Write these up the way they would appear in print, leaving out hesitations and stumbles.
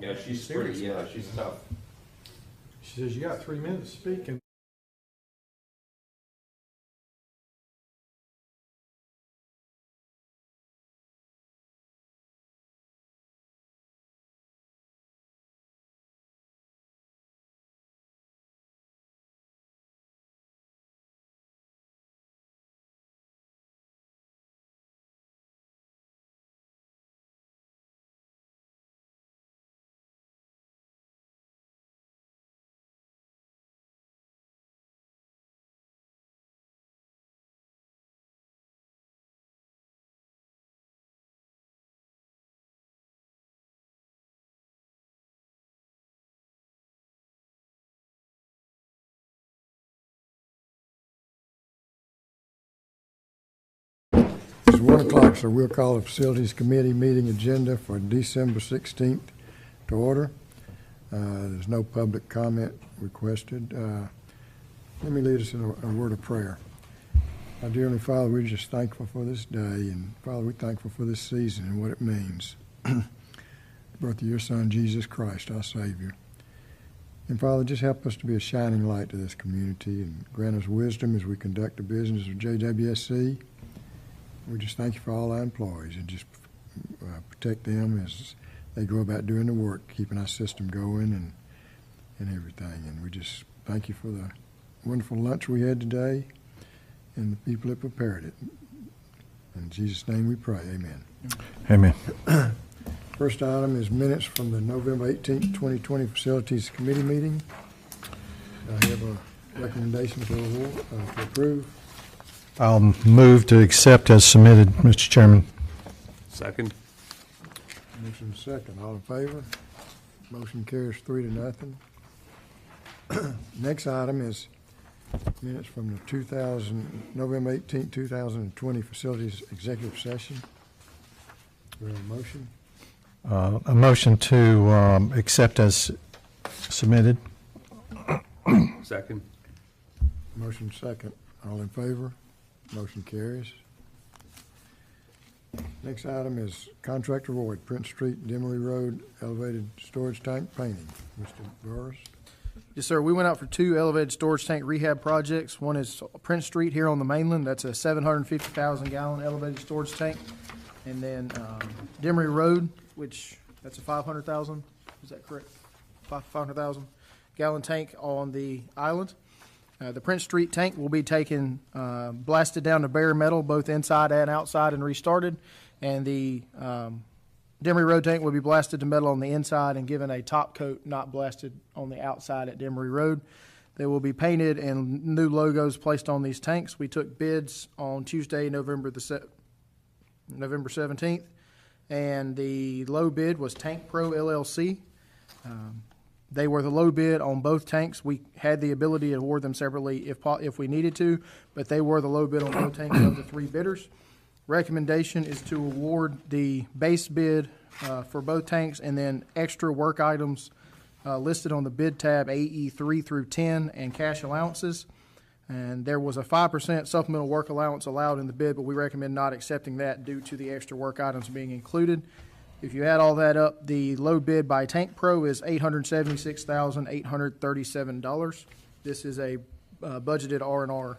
Yeah, she's pretty, yeah, she's tough. She says, you got 3 minutes to speak. And it's 1 o'clock, so we'll call the Facilities Committee meeting agenda for December 16th to order. There's no public comment requested. Let me lead us in a word of prayer. Our dear Heavenly Father, we're just thankful for this day, and Father, we're thankful for this season and what it means. The birth of your Son, Jesus Christ, our Savior. And Father, just help us to be a shining light to this community and grant us wisdom as we conduct the business of JWSC. We just thank you for all our employees and just protect them as they go about doing the work, keeping our system going and everything. And we just thank you for the wonderful lunch we had today and the people that prepared it. In Jesus' name we pray, amen. Amen. First item is minutes from the November 18th, 2020 Facilities Committee meeting. I have a recommendation to approve. I'll move to accept as submitted, Mr. Chairman. Second. Motion second. All in favor? Motion carries 3-0. Next item is minutes from the November 18th, 2020 Facilities Executive Session. Do we have a motion? A motion to accept as submitted. Second. Motion second. All in favor? Motion carries. Next item is contract award, Prince Street, Demery Road, elevated storage tank painting. Mr. Burris? Yes, sir. We went out for 2 elevated storage tank rehab projects. One is Prince Street here on the mainland. That's a 750,000-gallon elevated storage tank. And then Demery Road, which that's a 500,000, is that correct? 500,000-gallon tank on the island. The Prince Street tank will be taken, blasted down to bare metal, both inside and outside, and restarted. And the Demery Road tank will be blasted to metal on the inside and given a top coat, not blasted on the outside at Demery Road. They will be painted and new logos placed on these tanks. We took bids on Tuesday, November 17th, and the low bid was Tank Pro LLC. They were the low bid on both tanks. We had the ability to award them separately if we needed to, but they were the low bid on both tanks of the 3 bidders. Recommendation is to award the base bid for both tanks and then extra work items listed on the bid tab AE 3 through 10 and cash allowances. And there was a 5% supplemental work allowance allowed in the bid, but we recommend not accepting that due to the extra work items being included. If you add all that up, the low bid by Tank Pro is $876,837. This is a budgeted R&R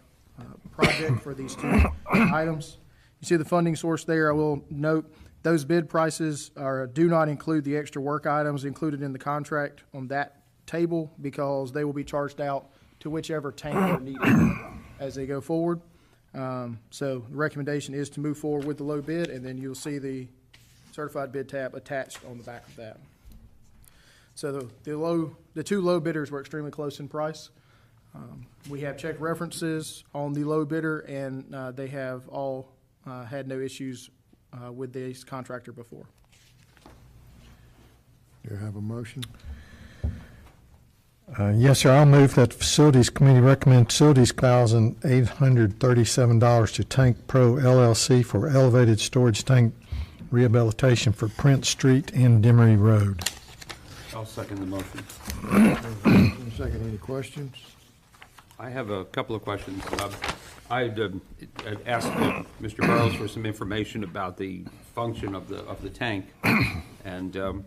project for these 2 items. You see the funding source there. I will note those bid prices do not include the extra work items included in the contract on that table because they will be charged out to whichever tank are needed as they go forward. So the recommendation is to move forward with the low bid, and then you'll see the certified bid tab attached on the back of that. So the 2 low bidders were extremely close in price. We have check references on the low bidder, and they have all had no issues with this contractor before. Do you have a motion? Yes, sir. I'll move that the Facilities Committee recommend Facilities $1,837 to Tank Pro LLC for elevated storage tank rehabilitation for Prince Street and Demery Road. I'll second the motion. Second, any questions? I have a couple of questions. I'd asked Mr. Burrows for some information about the function of the tank, and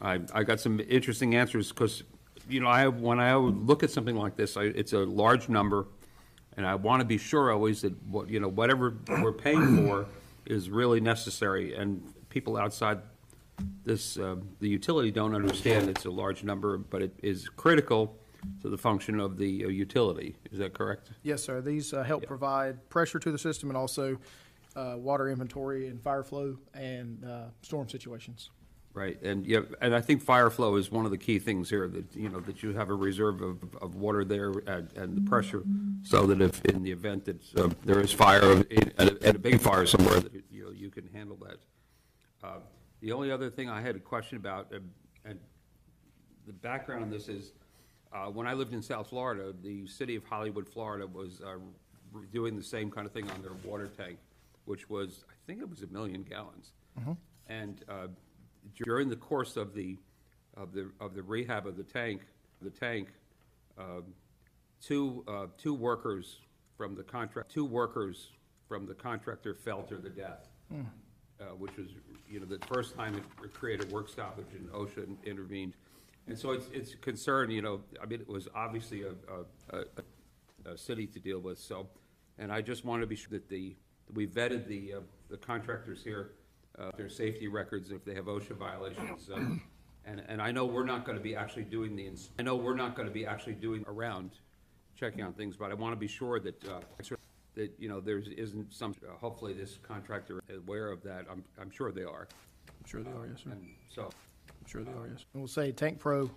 I got some interesting answers because, you know, when I look at something like this, it's a large number, and I want to be sure always that whatever we're paying for is really necessary. And people outside this the utility don't understand it's a large number, but it is critical to the function of the utility. Is that correct? Yes, sir. These help provide pressure to the system and also water inventory and fire flow and storm situations. Right, and and I think fire flow is one of the key things here, that that you have a reserve of water there and the pressure, so that if in the event that there is fire and a big fire somewhere, that you can handle that. The only other thing I had a question about, and the background on this is, when I lived in South Florida, the city of Hollywood, Florida, was doing the same kind of thing on their water tank, which was, I think it was 1 million gallons, and during the course of the rehab of the tank, two workers from the contractor fell to their death, which was the first time it created work stoppage, and OSHA intervened, and so it's a concern. I mean, it was obviously a city to deal with. So, and I just want to be sure that we vetted the contractors here. Their safety records if they have OSHA violations, and I know we're not going to be actually doing around checking on things, but I want to be sure that there isn't some. Hopefully, this contractor is aware of that. I'm sure they are. I'm sure they are, yes, sir. And so, I'm sure they are, yes. And we'll say Tank Pro.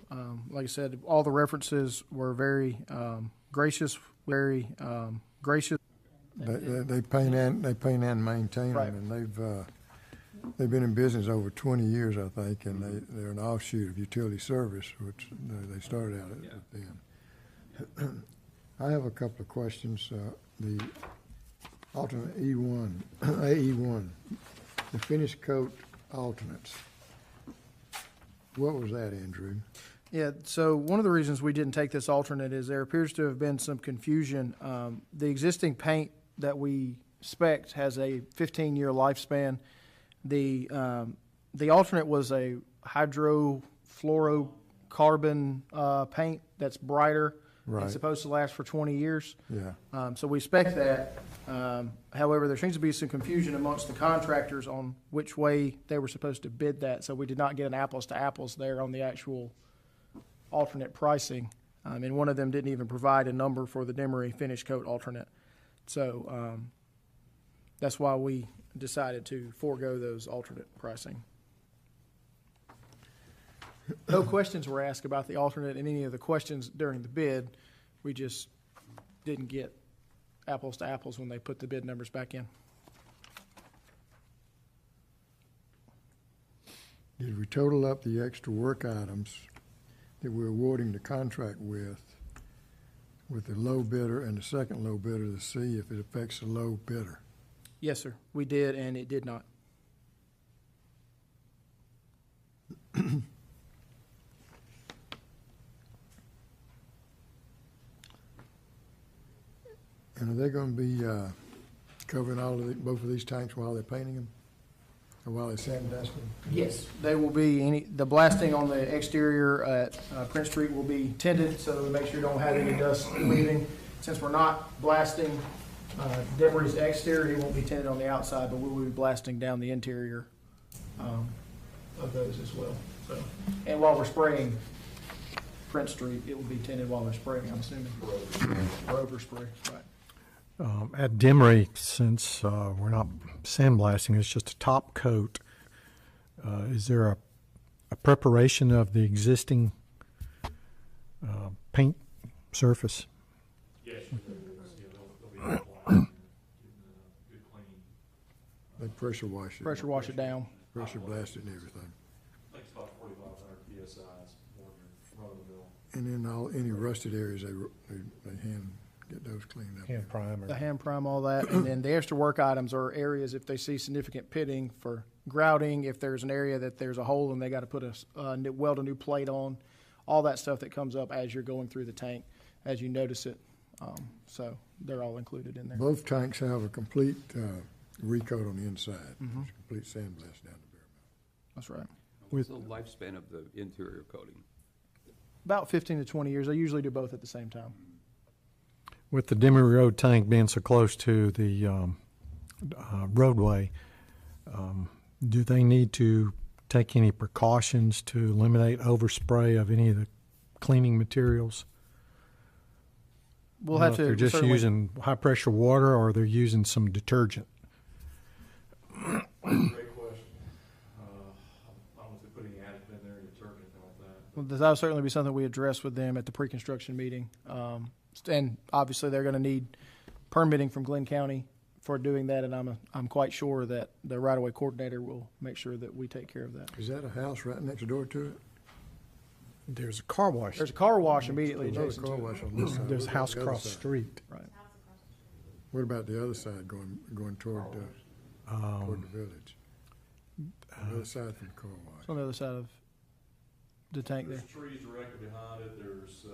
Like I said, all the references were very gracious, very gracious. They paint and maintain Right. them, and they've been in business over 20 years, I think, and they're an offshoot of Utility Service, which they started out at then. I have a couple of questions. The alternate E1, AE1, the finish coat alternates. What was that, Andrew? Yeah, so one of the reasons we didn't take this alternate is there appears to have been some confusion. The existing paint that we spec'd has a 15-year lifespan. The alternate was a hydrofluorocarbon paint that's brighter. Right. It's supposed to last for 20 years. Yeah. So we spec that. However, there seems to be some confusion amongst the contractors on which way they were supposed to bid that. So we did not get an apples to apples there on the actual alternate pricing. And one of them didn't even provide a number for the Demery finish coat alternate. So that's why we decided to forego those alternate pricing. No questions were asked about the alternate in any of the questions during the bid. We just didn't get apples to apples when they put the bid numbers back in. Did we total up the extra work items that we're awarding the contract with the low bidder and the second low bidder to see if it affects the low bidder? Yes, sir. We did, and it did not. And are they going to be covering both of these tanks while they're painting them, or while they're sandblasting? Yes. They will be, the blasting on the exterior at Prince Street will be tinted, so to make sure you don't have any dust leaving. Since we're not blasting Demery's exterior, it won't be tinted on the outside, but we will be blasting down the interior of those as well. So, and while we're spraying Prince Street, it will be tinted while they're spraying, I'm assuming. Rover spray, right. At Demery, since we're not sandblasting, it's just a top coat, is there a preparation of the existing paint surface? Yes, they'll be good clean. They pressure wash it. Pressure wash it down. Pressure blast it and everything. I think it's about 4,500 PSI, it's more than run-of-the-mill. And then any rusted areas, they hand get those cleaned up. Hand primer. The hand prime, all that, and then the extra work items are areas if they see significant pitting for grouting, if there's an area that there's a hole and they got to put weld a new plate on, all that stuff that comes up as you're going through the tank, as you notice it. So they're all included in there. Both tanks have a complete recoat on the inside. It's a complete sandblast down the bare metal. That's right. What's the lifespan of the interior coating? About 15 to 20 years. I usually do both at the same time. With the Demery Road tank being so close to the roadway, do they need to take any precautions to eliminate overspray of any of the cleaning materials? We'll have to. If they're just certainly- using high pressure water, or they're using some detergent. Great question. I don't know if they put any additive in there, detergent, anything like that. Well, that'll certainly be something we address with them at the pre-construction meeting. And obviously, they're going to need permitting from Glenn County for doing that, and I'm quite sure that the right-of-way coordinator will make sure that we take care of that. Is that a house right next door to it? There's a car wash. There's a car wash immediately Another adjacent car to it. wash on this side. There's a What house about the other across the side? street. Right. What about the other side going toward the village? The other side from the car wash. It's on the other side of the tank there. There's trees directly behind it, there's,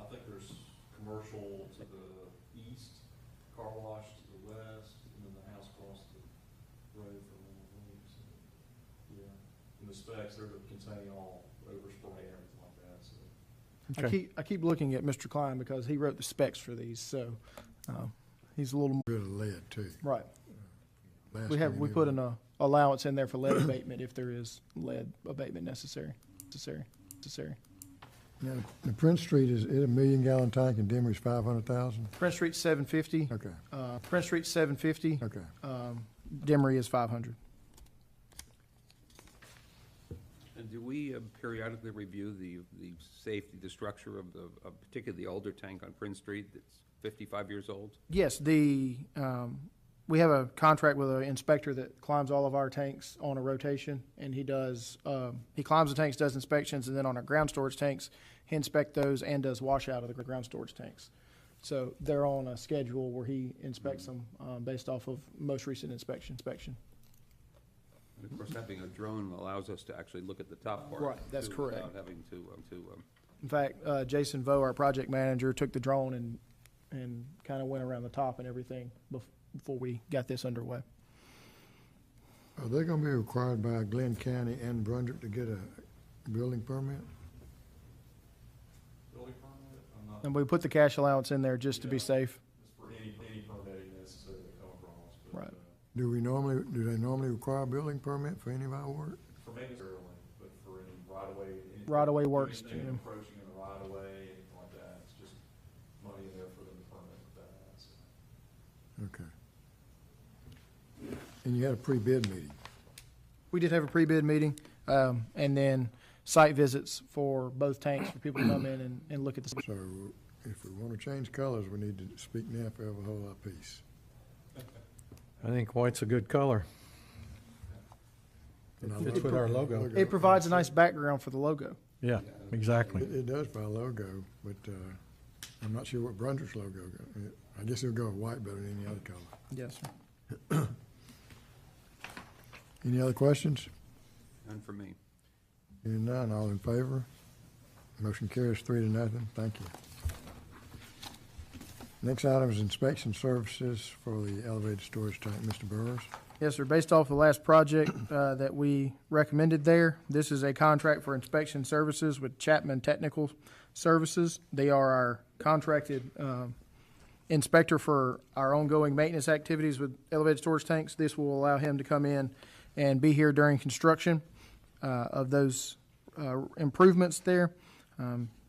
I think there's commercial to the east, car wash to the west, and then the house across the road from one. Yeah, and the specs, they're to contain all overspray and everything like that, so. Okay. I keep looking at Mr. Klein because he wrote the specs for these, so he's a little more, Bit of lead too. right. Last We thing put in an allowance in there for lead abatement if there is lead abatement necessary. Now, the Prince Street, is it $1 million gallon tank and Demery's 500,000? Prince Street's 750. Okay, Prince Street's 750. okay. Demery is 500. And do we periodically review the safety, the structure of particularly the older tank on Prince Street that's 55 years old? Yes, we have a contract with an inspector that climbs all of our tanks on a rotation, and he climbs the tanks, does inspections, and then on our ground storage tanks, he inspects those and does washout of the ground storage tanks. So they're on a schedule where he inspects them based off of most recent inspection. And of course, having a drone allows us to actually look at the top part. Right, that's too, correct. Without having to In fact, Jason Vo, our project manager, took the drone and kind of went around the top and everything before we got this underway. Are they gonna be required by Glenn County and Brunswick to get a building permit? Building permit, I'm not, And we put the cash allowance in there just to be Yeah. safe. it's for any permitting necessary to come across, but. Right. Do they normally require a building permit for any of our work? For maintenance, but for any right-of-way. Right-of-way works, Anything yeah. encroaching in the right-of-way, anything like that, it's just money in there for them to permit that, so. Okay. And you had a pre-bid meeting? We did have a pre-bid meeting, and then site visits for both tanks for people to come in and look at the. So if we want to change colors, we need to speak now forever hold our peace. I think white's a good color. And I Fits love with the our logo. It provides a nice background for the logo. Yeah, exactly. It does for our logo, but I'm not sure what Brunswick's logo go. I guess it'll go with white better than any other color. Yes, sir. Any other questions? none for me. Hearing none, all in favor? Motion carries 3-0. Thank you. Next item is inspection services for the elevated storage tank. Mr. Burrows? Yes, sir. Based off the last project that we recommended there, this is a contract for inspection services with Chapman Technical Services. They are our contracted inspector for our ongoing maintenance activities with elevated storage tanks. This will allow him to come in and be here during construction of those improvements there.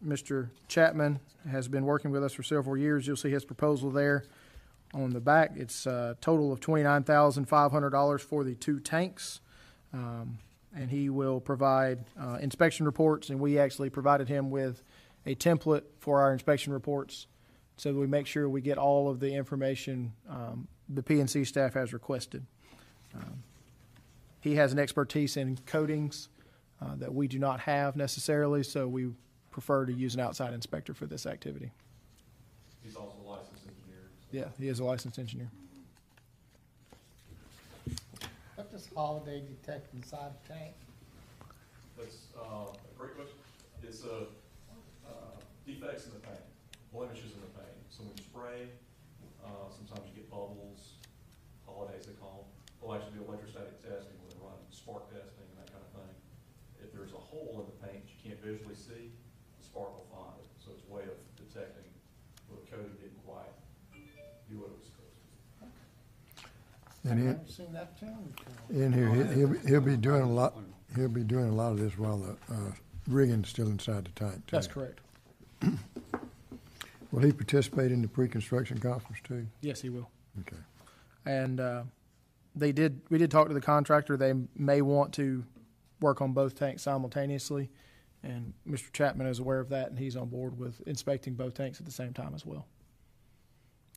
Mr. Chapman has been working with us for several years. You'll see his proposal there on the back. It's a total of $29,500 for the two tanks. And he will provide inspection reports, and we actually provided him with a template for our inspection reports so that we make sure we get all of the information the P&C staff has requested. He has an expertise in coatings that we do not have necessarily, so we prefer to use an outside inspector for this activity. He's also a licensed engineer. So. Yeah, he is a licensed engineer. What does Holiday detect inside a tank? That's a great question. It's defects in the paint, blemishes in the paint. So when you spray, sometimes you get bubbles, holidays they call them. They'll actually do electrostatic testing where they run spark testing and that kind of thing. hole in the paint you can't visually see, the spark will find it. So it's a way of detecting where the coating didn't quite do what it was supposed to. And I in, haven't seen that tune before. in here, he'll be doing a lot, he'll be doing a lot of this while the, rigging's still inside the tank, too. That's correct. Will he participate in the pre-construction conference, too? Yes, he will. Okay. And we did talk to the contractor. They may want to work on both tanks simultaneously. And Mr. Chapman is aware of that, and he's on board with inspecting both tanks at the same time as well.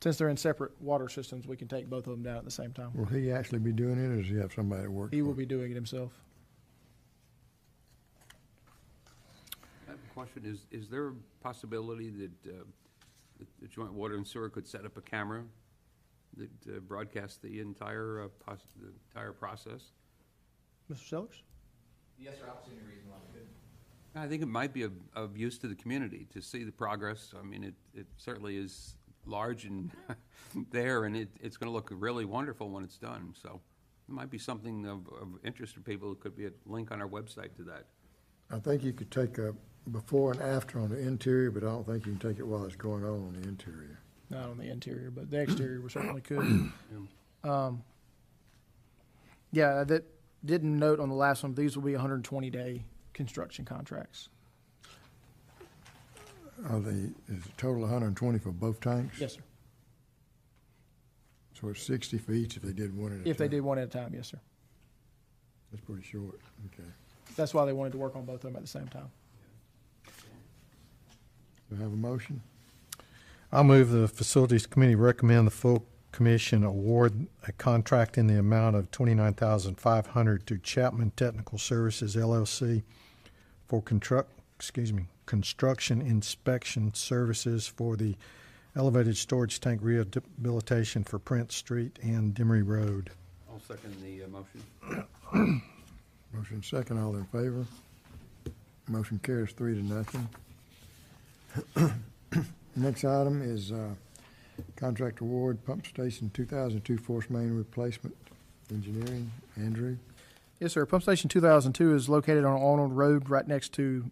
Since they're in separate water systems, we can take both of them down at the same time. Will he actually be doing it, or does he have somebody to work? He will for be doing it himself. I have a question. Is there a possibility that the Joint Water and Sewer could set up a camera that broadcasts the entire process? Mr. Sellers? Yes, sir, I don't see any reason why we couldn't. I think it might be of use to the community to see the progress. I mean, it certainly is large and there, and it's going to look really wonderful when it's done. So it might be something of interest to people. It could be a link on our website to that. I think you could take a before and after on the interior, but I don't think you can take it while it's going on the interior. Not on the interior, but the exterior we certainly could. Yeah, that didn't note on the last one, these will be 120-day construction contracts. Is a total 120 for both tanks? Yes, sir. So it's 60 for each if they did one at a time? If they did one at a time, yes, sir. That's pretty short, okay. That's why they wanted to work on both of them at the same time. Do I have a motion? I'll move the Facilities Committee recommend the full commission award a contract in the amount of $29,500 to Chapman Technical Services LLC for construction inspection services for the elevated storage tank rehabilitation for Prince Street and Demery Road. I'll second the motion. Motion second, all in favor? Motion carries 3-0. Next item is contract award, pump station 2002 force main replacement engineering. Andrew? Yes, sir. Pump Station 2002 is located on Arnold Road right next to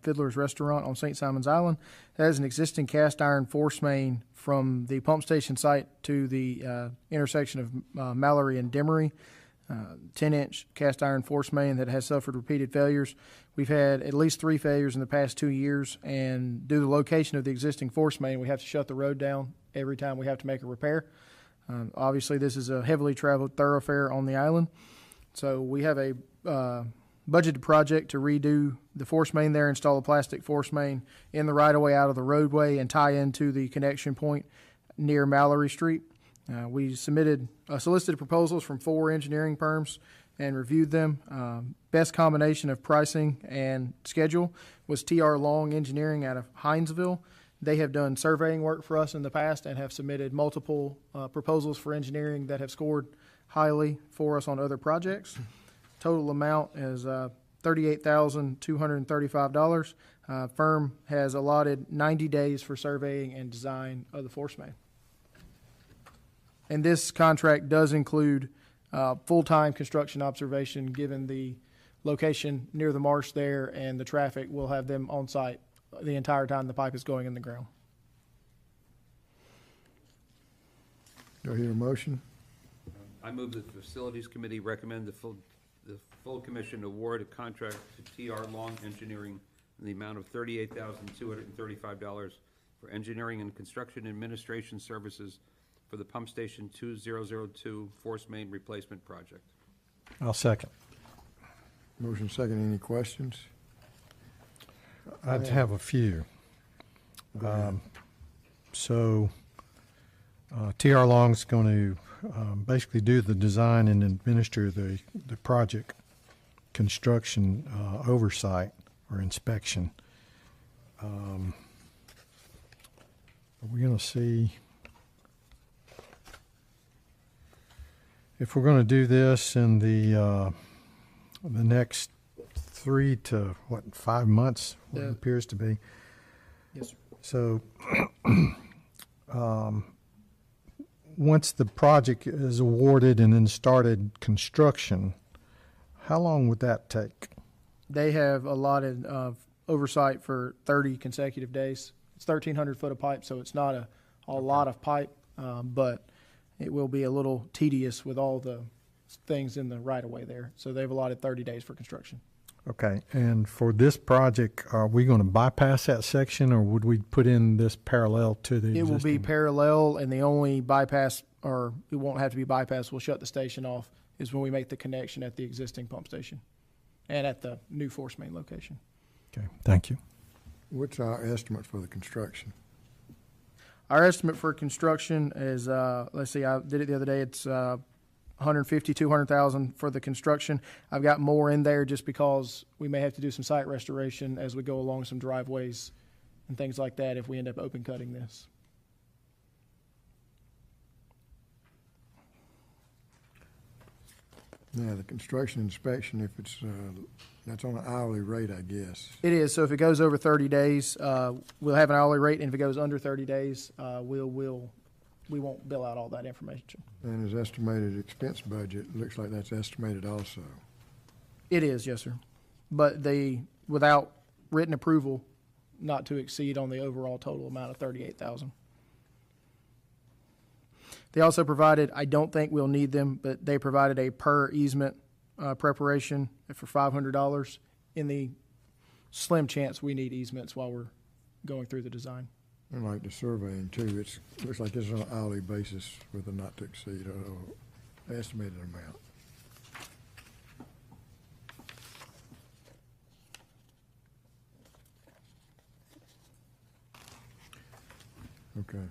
Fiddler's Restaurant on St. Simon's Island. It has an existing cast iron force main from the pump station site to the intersection of Mallory and Demery. 10-inch cast iron force main that has suffered repeated failures. We've had at least 3 failures in the past 2 years, and due to the location of the existing force main, we have to shut the road down every time we have to make a repair. Obviously, this is a heavily traveled thoroughfare on the island, so we have a budgeted project to redo the force main there, install a plastic force main in the right-of-way out of the roadway and tie into the connection point near Mallory Street. We solicited proposals from 4 engineering firms and reviewed them. Best combination of pricing and schedule was TR Long Engineering out of Hinesville. They have done surveying work for us in the past and have submitted multiple proposals for engineering that have scored highly for us on other projects. Total amount is $38,235. Firm has allotted 90 days for surveying and design of the force main. And this contract does include full-time construction observation, given the location near the marsh there and the traffic. We'll have them on site the entire time the pipe is going in the ground. Do I hear a motion? I move that the Facilities Committee recommend the full commission award a contract to TR Long Engineering in the amount of $38,235 for engineering and construction administration services for the Pump Station 2002 force main replacement project. I'll second. Motion second, any questions? I'd have a few. TR Long's going to basically do the design and administer the project construction oversight or inspection. Are we going to see if we're going to do this in the next 3 to 5 months, what it appears to be? Yes, sir. So once the project is awarded and then started construction, how long would that take? They have allotted oversight for 30 consecutive days. It's 1,300 foot of pipe, so it's not a lot of pipe, but it will be a little tedious with all the things in the right-of-way there. So they've allotted 30 days for construction. Okay, and for this project, are we going to bypass that section, or would we put in this parallel to the It will be existing? parallel, and the only bypass, or it won't have to be bypassed, we'll shut the station off, is when we make the connection at the existing pump station and at the new force main location. Okay, thank you. What's our estimate for the construction? Our estimate for construction is, let's see, I did it the other day, it's 150, 200,000 for the construction. I've got more in there just because we may have to do some site restoration as we go along some driveways and things like that if we end up open cutting this. Yeah, the construction inspection, if it's, that's on an hourly rate, I guess. It is, so if it goes over 30 days, we'll have an hourly rate, and if it goes under 30 days, we won't bill out all that information. And his estimated expense budget, looks like that's estimated also. It is, yes, sir. But without written approval, not to exceed on the overall total amount of 38,000. They also provided, I don't think we'll need them, but they provided a per easement preparation for $500 in the slim chance we need easements while we're going through the design. And like the surveying too, looks like it's on an hourly basis with a not to exceed or estimated amount. Okay.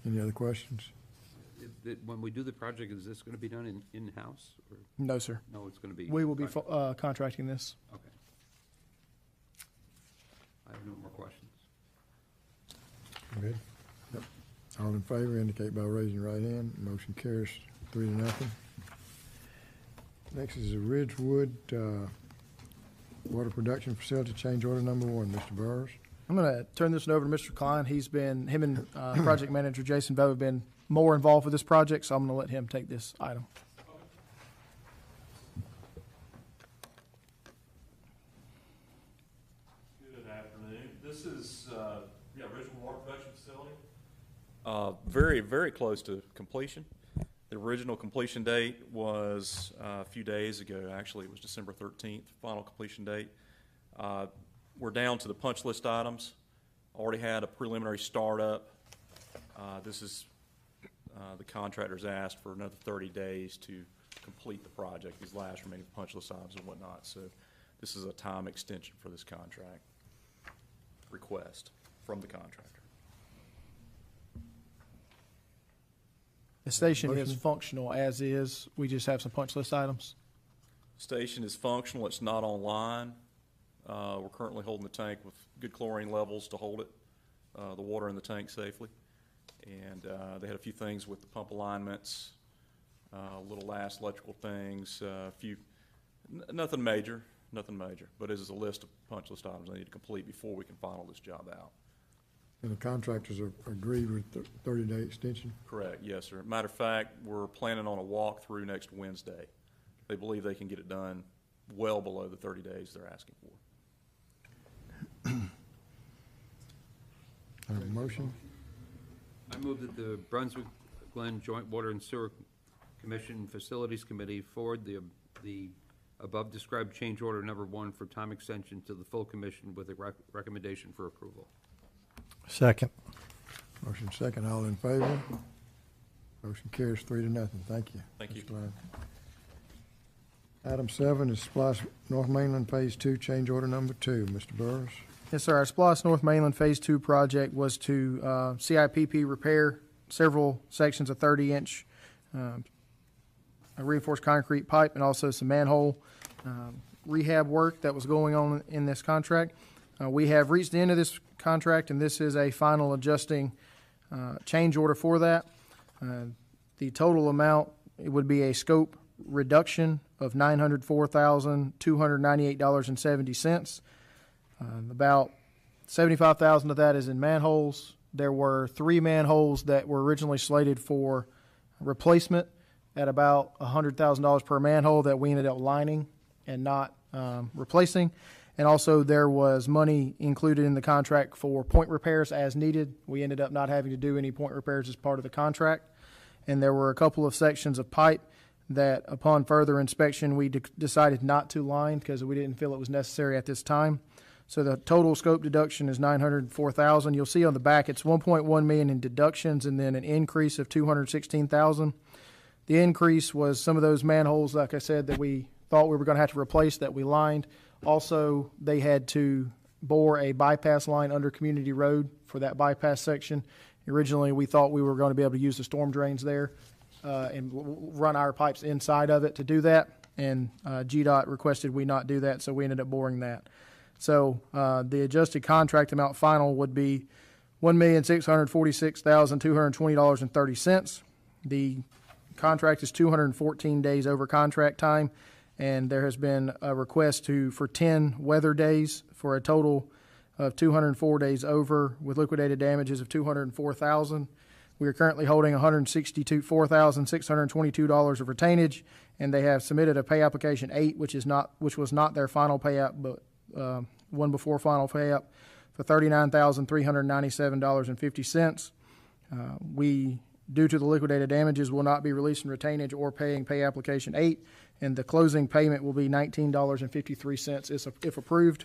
Any other questions? When we do the project, is this going to be done in-house? Or No, sir. no, it's going to be? We will be contracting this. Okay. I have no more questions. Good. Yep. All in favor indicate by raising your right hand. Motion carries 3-0. Next is the Ridgewood Water Production Facility Change Order Number 1. Mr. Burrs. I'm going to turn this one over to Mr. Klein. Him and project manager Jason Bowe have been more involved with this project, so I'm going to let him take this item. Good afternoon. This is, Ridgewood Water Production Facility. Very, very close to completion. The original completion date was a few days ago. Actually, it was December 13th, final completion date. We're down to the punch list items. Already had a preliminary startup. This is the contractors asked for another 30 days to complete the project, these last remaining punch list items and whatnot. So this is a time extension for this contract request from the contractor. The station is Motion? functional as is. We just have some punch list items. Station is functional. It's not online. We're currently holding the tank with good chlorine levels to hold it, the water in the tank safely. And they had a few things with the pump alignments, little last electrical things, nothing major, but it is a list of punch list items I need to complete before we can final this job out. And the contractors are agreed with the 30-day extension? Correct, yes, sir. Matter of fact, we're planning on a walkthrough next Wednesday. They believe they can get it done well below the 30 days they're asking for. I have a motion. I move that the Brunswick-Glynn Joint Water and Sewer Commission Facilities Committee forward the above described change order number 1 for time extension to the full commission with a recommendation for approval. Second. Motion second. All in favor? Motion carries 3-0. Thank you. Thank you. Mr. Klein. Item 7 is Splice North Mainland Phase 2, change order number 2. Mr. Burrs. Yes, sir. Our Splice North Mainland Phase 2 project was to CIPP repair several sections of 30-inch reinforced concrete pipe and also some manhole rehab work that was going on in this contract. We have reached the end of this contract, and this is a final adjusting change order for that. The total amount, it would be a scope reduction of $904,298.70. About $75,000 of that is in manholes. There were 3 manholes that were originally slated for replacement at about $100,000 per manhole that we ended up lining and not replacing. And also there was money included in the contract for point repairs as needed. We ended up not having to do any point repairs as part of the contract. And there were a couple of sections of pipe that upon further inspection, we decided not to line because we didn't feel it was necessary at this time. So the total scope deduction is $904,000. You'll see on the back it's $1.1 million in deductions and then an increase of $216,000. The increase was some of those manholes, like I said, that we thought we were going to have to replace that we lined. Also, they had to bore a bypass line under Community Road for that bypass section. Originally, we thought we were going to be able to use the storm drains there and run our pipes inside of it to do that. And GDOT requested we not do that, so we ended up boring that. So the adjusted contract amount final would be $1,646,220.30. The contract is 214 days over contract time, and there has been a request for 10 weather days for a total of 204 days over with liquidated damages of $204,000. We are currently holding $4,622 of retainage, and they have submitted a pay application 8, which was not their final pay app, but one before final pay app for $39,397.50. We, due to the liquidated damages, will not be releasing retainage or paying pay application 8, and the closing payment will be $19.53 if approved.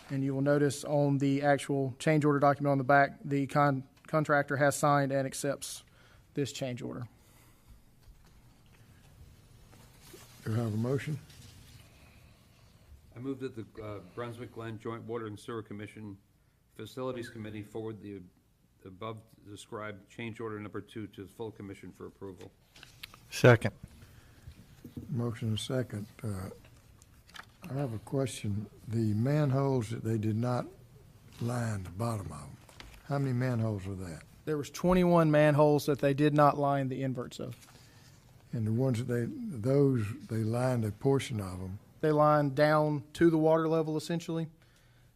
And you will notice on the actual change order document on the back, the contractor has signed and accepts this change order. Do I have a motion? I move that the Brunswick-Glynn Joint Water and Sewer Commission Facilities Committee forward the above described change order number 2 to the full commission for approval. Second. Motion and second. I have a question. The manholes that they did not line the bottom of them, how many manholes are that? There was 21 manholes that they did not line the inverts of. And the ones that they lined a portion of them. They lined down to the water level essentially,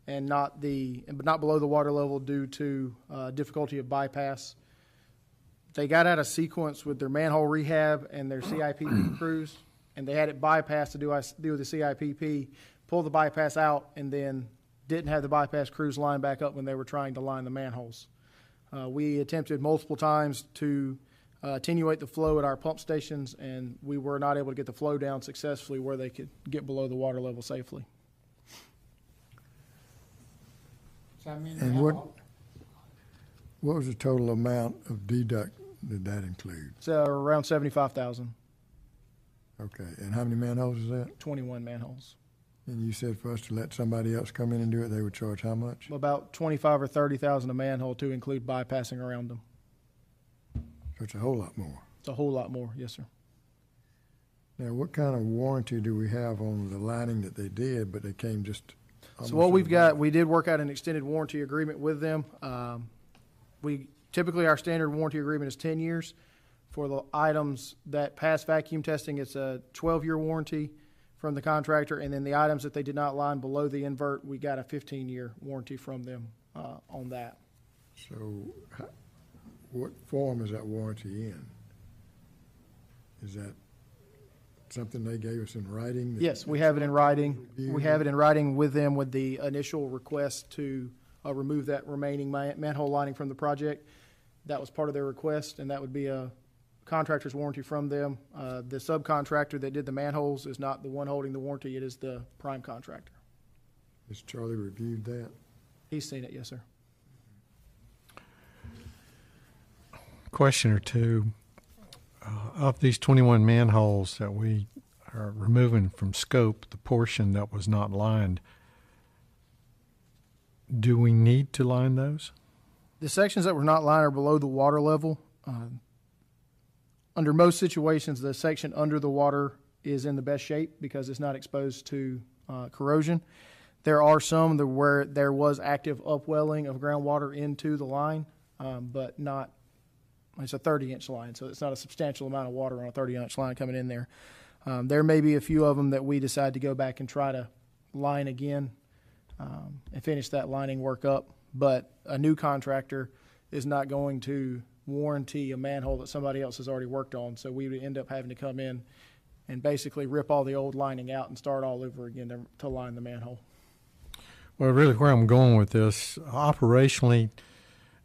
and not below the water level due to difficulty of bypass. They got out of sequence with their manhole rehab and their CIPP crews, and they had it bypassed to do the CIPP, pull the bypass out, and then didn't have the bypass crews line back up when they were trying to line the manholes. We attempted multiple times to attenuate the flow at our pump stations, and we were not able to get the flow down successfully where they could get below the water level safely. So I mean, And what was the total amount of deduct did that include? So around 75,000, Okay, and how many manholes is that? 21 manholes. And you said for us to let somebody else come in and do it, they would charge how much? About 25 or 30,000 a manhole to include bypassing around them. So it's a whole lot more. It's a whole lot more, yes, sir. Now, what kind of warranty do we have on the lining that they did, but they came just? So what we've got, we did work out an extended warranty agreement with them. Typically our standard warranty agreement is 10 years. For the items that pass vacuum testing, it's a 12-year warranty from the contractor, and then the items that they did not line below the invert, we got a 15-year warranty from them on that. So what form is that warranty in? Is that something they gave us in writing? Yes, we have it in writing. We have it in writing with them with the initial request to remove that remaining manhole lining from the project. That was part of their request, and that would be a contractor's warranty from them. The subcontractor that did the manholes is not the one holding the warranty. It is the prime contractor. Has Charlie reviewed that? He's seen it, yes, sir. Question or two. Of these 21 manholes that we are removing from scope, the portion that was not lined, do we need to line those? The sections that were not lined are below the water level. Under most situations, the section under the water is in the best shape because it's not exposed to corrosion. There are some where there was active upwelling of groundwater into the line, but not, it's a 30-inch line, so it's not a substantial amount of water on a 30-inch line coming in there. There may be a few of them that we decide to go back and try to line again and finish that lining work up, but a new contractor is not going to warranty a manhole that somebody else has already worked on, so we would end up having to come in and basically rip all the old lining out and start all over again to line the manhole. Well, really where I'm going with this, operationally,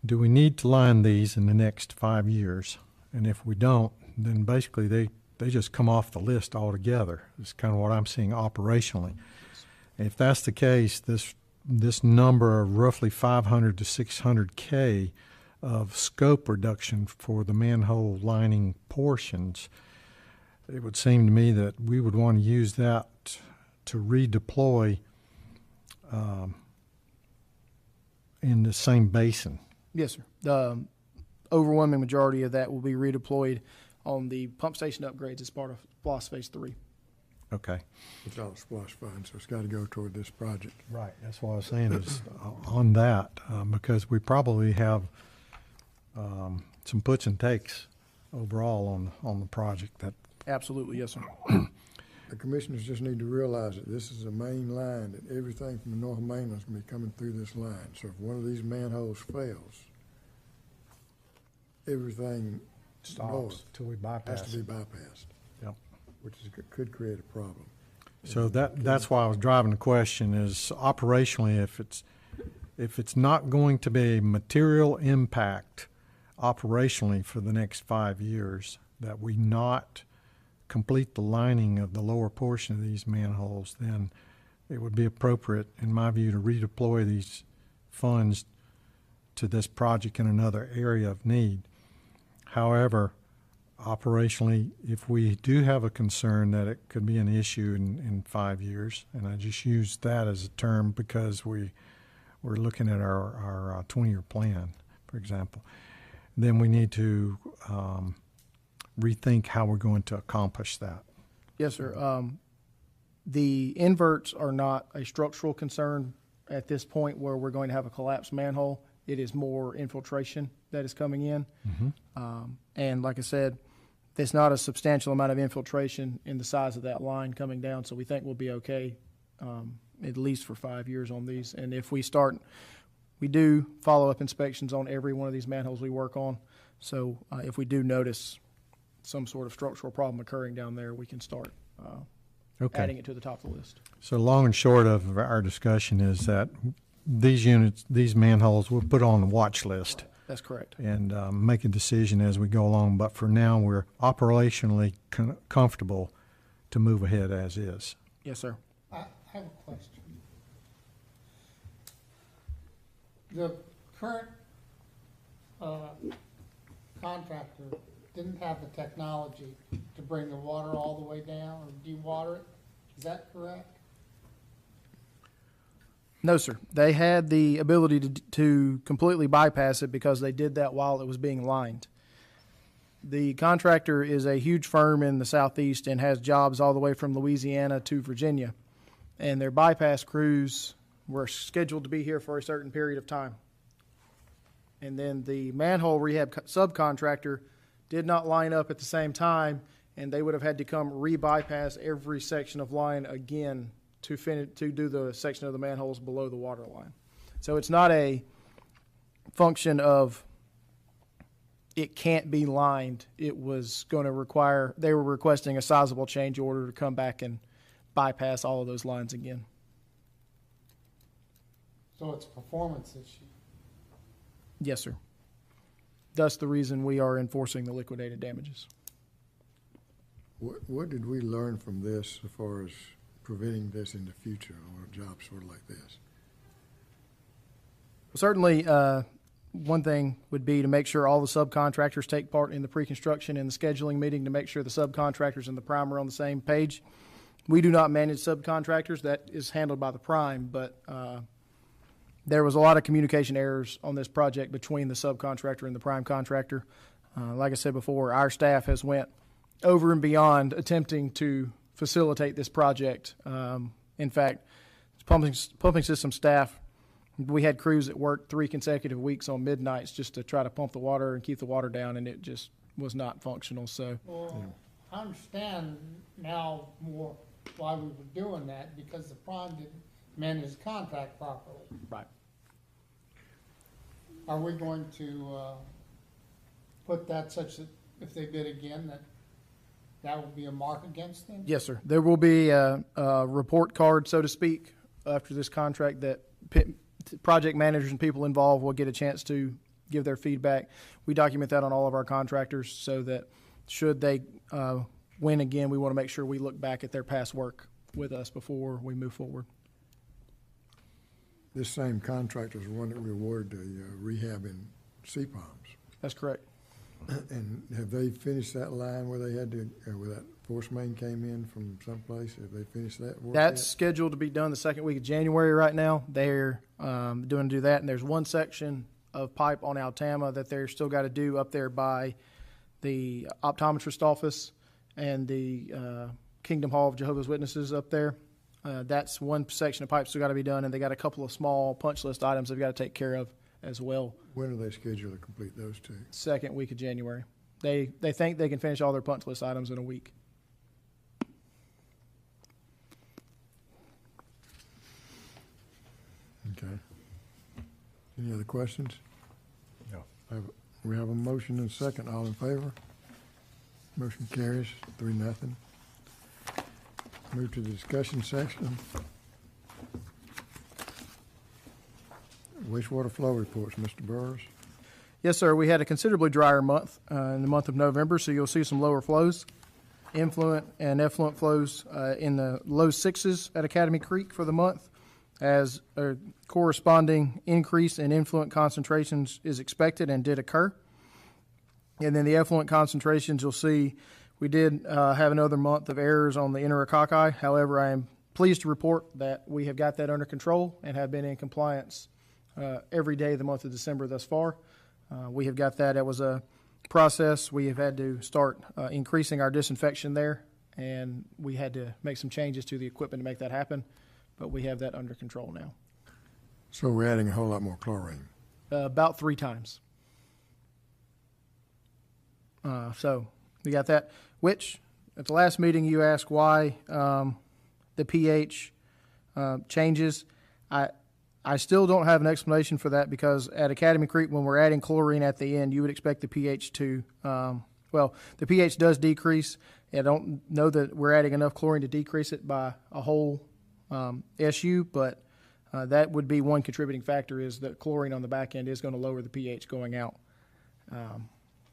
do we need to line these in the next 5 years? And if we don't, then basically they just come off the list altogether. It's kind of what I'm seeing operationally. If that's the case, this number of roughly 500 to 600K of scope reduction for the manhole lining portions, it would seem to me that we would want to use that to redeploy in the same basin. Yes, sir. The overwhelming majority of that will be redeployed on the pump station upgrades as part of SPLOST Phase 3. Okay. It's all splosh fund, so it's got to go toward this project. Right. That's what I was saying is on that, because we probably have some puts and takes overall on the project. That Absolutely, yes, sir. The commissioners just need to realize that this is a main line, that everything from the North Mainland is going to be coming through this line. So if one of these manholes fails, everything stops north till we bypass has to it. be bypassed, Yep. which could create a problem. So that's why I was driving the question is operationally, if it's not going to be a material impact operationally for the next 5 years, that we not complete the lining of the lower portion of these manholes, then it would be appropriate, in my view, to redeploy these funds to this project in another area of need. However, operationally, if we do have a concern that it could be an issue in 5 years, and I just use that as a term because we're looking at our 20-year plan, for example, then we need to rethink how we're going to accomplish that. Yes, sir. The inverts are not a structural concern at this point where we're going to have a collapsed manhole. It is more infiltration that is coming in. And like I said, there's not a substantial amount of infiltration in the size of that line coming down, so we think we'll be okay at least for 5 years on these. And if we do follow-up inspections on every one of these manholes we work on. So if we do notice some sort of structural problem occurring down there, we can start adding it to the top of the list. So long and short of our discussion is that these manholes, we'll put on the watch list That's correct. and make a decision as we go along. But for now, we're operationally comfortable to move ahead as is. Yes, sir. I have a question. The current contractor didn't have the technology to bring the water all the way down or dewater it. Is that correct? No, sir. They had the ability to completely bypass it because they did that while it was being lined. The contractor is a huge firm in the southeast and has jobs all the way from Louisiana to Virginia. And their bypass crews were scheduled to be here for a certain period of time. And then the manhole rehab subcontractor did not line up at the same time, and they would have had to come re-bypass every section of line again to do the section of the manholes below the water line. So it's not a function of it can't be lined. It was going to require, they were requesting a sizable change order to come back and bypass all of those lines again. So it's a performance issue. Yes, sir. Thus the reason we are enforcing the liquidated damages. What did we learn from this as far as preventing this in the future on a job sort of like this? Certainly, one thing would be to make sure all the subcontractors take part in the pre-construction and the scheduling meeting to make sure the subcontractors and the prime are on the same page. We do not manage subcontractors. That is handled by the prime, but there was a lot of communication errors on this project between the subcontractor and the prime contractor. Like I said before, our staff has went over and beyond attempting to facilitate this project. In fact, pumping system staff, we had crews that worked 3 consecutive weeks on midnights just to try to pump the water and keep the water down, and it just was not functional. So, Well, I understand now more why we were doing that, because the prime didn't manage his contract properly. right. Are we going to put that such that if they bid again, that that will be a mark against them? Yes, sir. There will be a report card, so to speak, after this contract that project managers and people involved will get a chance to give their feedback. We document that on all of our contractors so that should they win again, we want to make sure we look back at their past work with us before we move forward. This same contractor is the one that we awarded the rehab in CPOMs. That's correct. And have they finished that line where they had to, where that force main came in from someplace? Have they finished that work That's yet? scheduled to be done the second week of January right now. They're do that, and there's one section of pipe on Altama that they're still got to do up there by the optometrist office and the Kingdom Hall of Jehovah's Witnesses up there. That's one section of pipe still got to be done, and they got a couple of small punch list items they've got to take care of as well. When are they scheduled to complete those two? Second week of January. They think they can finish all their punch list items in a week. Okay. Any other questions? No. We have a motion and a second. All in favor? Motion carries 3-0. Move to the discussion section. Wastewater flow reports, Mr. Burrs. Yes, sir. We had a considerably drier month in the month of November, so you'll see some lower flows. Influent and effluent flows in the low sixes at Academy Creek for the month, as a corresponding increase in influent concentrations is expected and did occur. And then the effluent concentrations, you'll see we did have another month of errors on the interococci. However, I am pleased to report that we have got that under control and have been in compliance every day of the month of December thus far. We have got that. It was a process. We have had to start increasing our disinfection there, and we had to make some changes to the equipment to make that happen, but we have that under control now. So we're adding a whole lot more chlorine. About 3 times. So we got that, which at the last meeting you asked why the pH changes. I still don't have an explanation for that, because at Academy Creek, when we're adding chlorine at the end, you would expect the pH to, the pH does decrease. I don't know that we're adding enough chlorine to decrease it by a whole SU, but that would be one contributing factor, is that chlorine on the back end is going to lower the pH going out.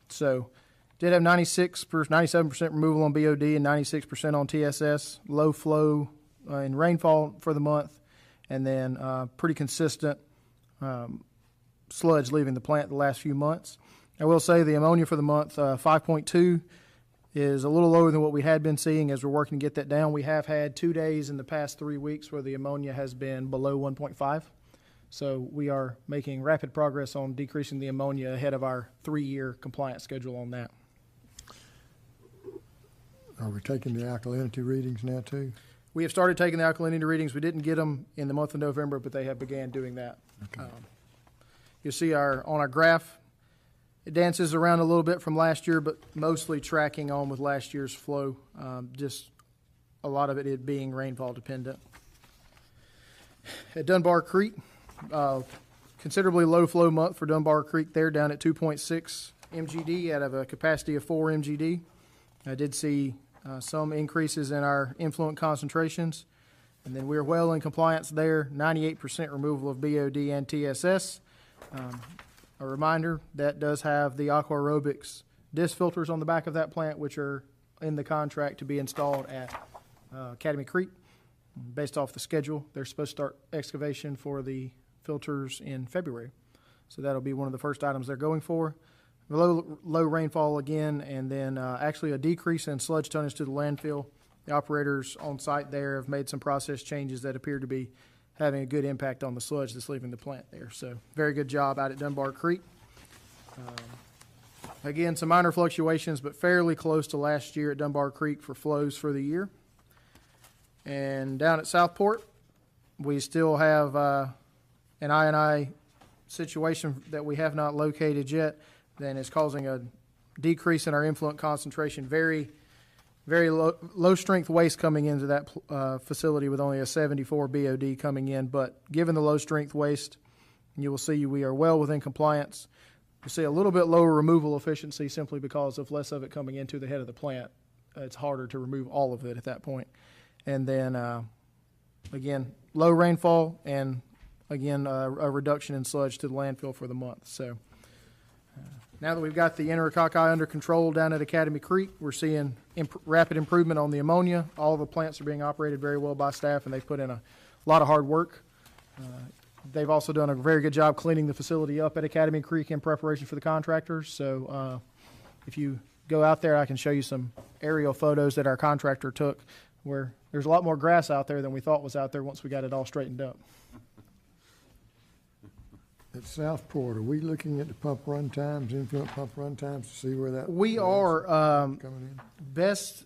So did have 97% removal on BOD and 96% on TSS, low flow in rainfall for the month, and then pretty consistent sludge leaving the plant the last few months. I will say the ammonia for the month, 5.2, is a little lower than what we had been seeing as we're working to get that down. We have had 2 days in the past 3 weeks where the ammonia has been below 1.5. So we are making rapid progress on decreasing the ammonia ahead of our 3-year compliance schedule on that. Are we taking the alkalinity readings now too? We have started taking the alkalinity readings. We didn't get them in the month of November, but they have began doing that. Okay. You'll see on our graph, it dances around a little bit from last year, but mostly tracking on with last year's flow, just a lot of it being rainfall dependent. At Dunbar Creek, considerably low flow month for Dunbar Creek there, down at 2.6 MGD out of a capacity of 4 MGD. I did see some increases in our influent concentrations, and then we're well in compliance there, 98% removal of BOD and TSS. A reminder, that does have the aqua aerobics disc filters on the back of that plant, which are in the contract to be installed at Academy Creek. Based off the schedule, they're supposed to start excavation for the filters in February. So that'll be one of the first items they're going for. Low rainfall again, and then actually a decrease in sludge tonnage to the landfill. The operators on site there have made some process changes that appear to be having a good impact on the sludge that's leaving the plant there. So very good job out at Dunbar Creek. Again, some minor fluctuations, but fairly close to last year at Dunbar Creek for flows for the year. And down at Southport, we still have an I&I situation that we have not located yet, then is causing a decrease in our influent concentration. Very low strength waste coming into that facility with only a 74 BOD coming in. But given the low strength waste, you will see we are well within compliance. You'll see a little bit lower removal efficiency simply because of less of it coming into the head of the plant. it's harder to remove all of it at that point. And then, again, low rainfall and, again, a reduction in sludge to the landfill for the month. So now that we've got the enterococci under control down at Academy Creek, we're seeing rapid improvement on the ammonia. All the plants are being operated very well by staff, and they've put in a lot of hard work. They've also done a very good job cleaning the facility up at Academy Creek in preparation for the contractors. So if you go out there, I can show you some aerial photos that our contractor took where there's a lot more grass out there than we thought was out there once we got it all straightened up. At Southport, are we looking at the pump run times, influent pump run times to see where that? We are, coming in? best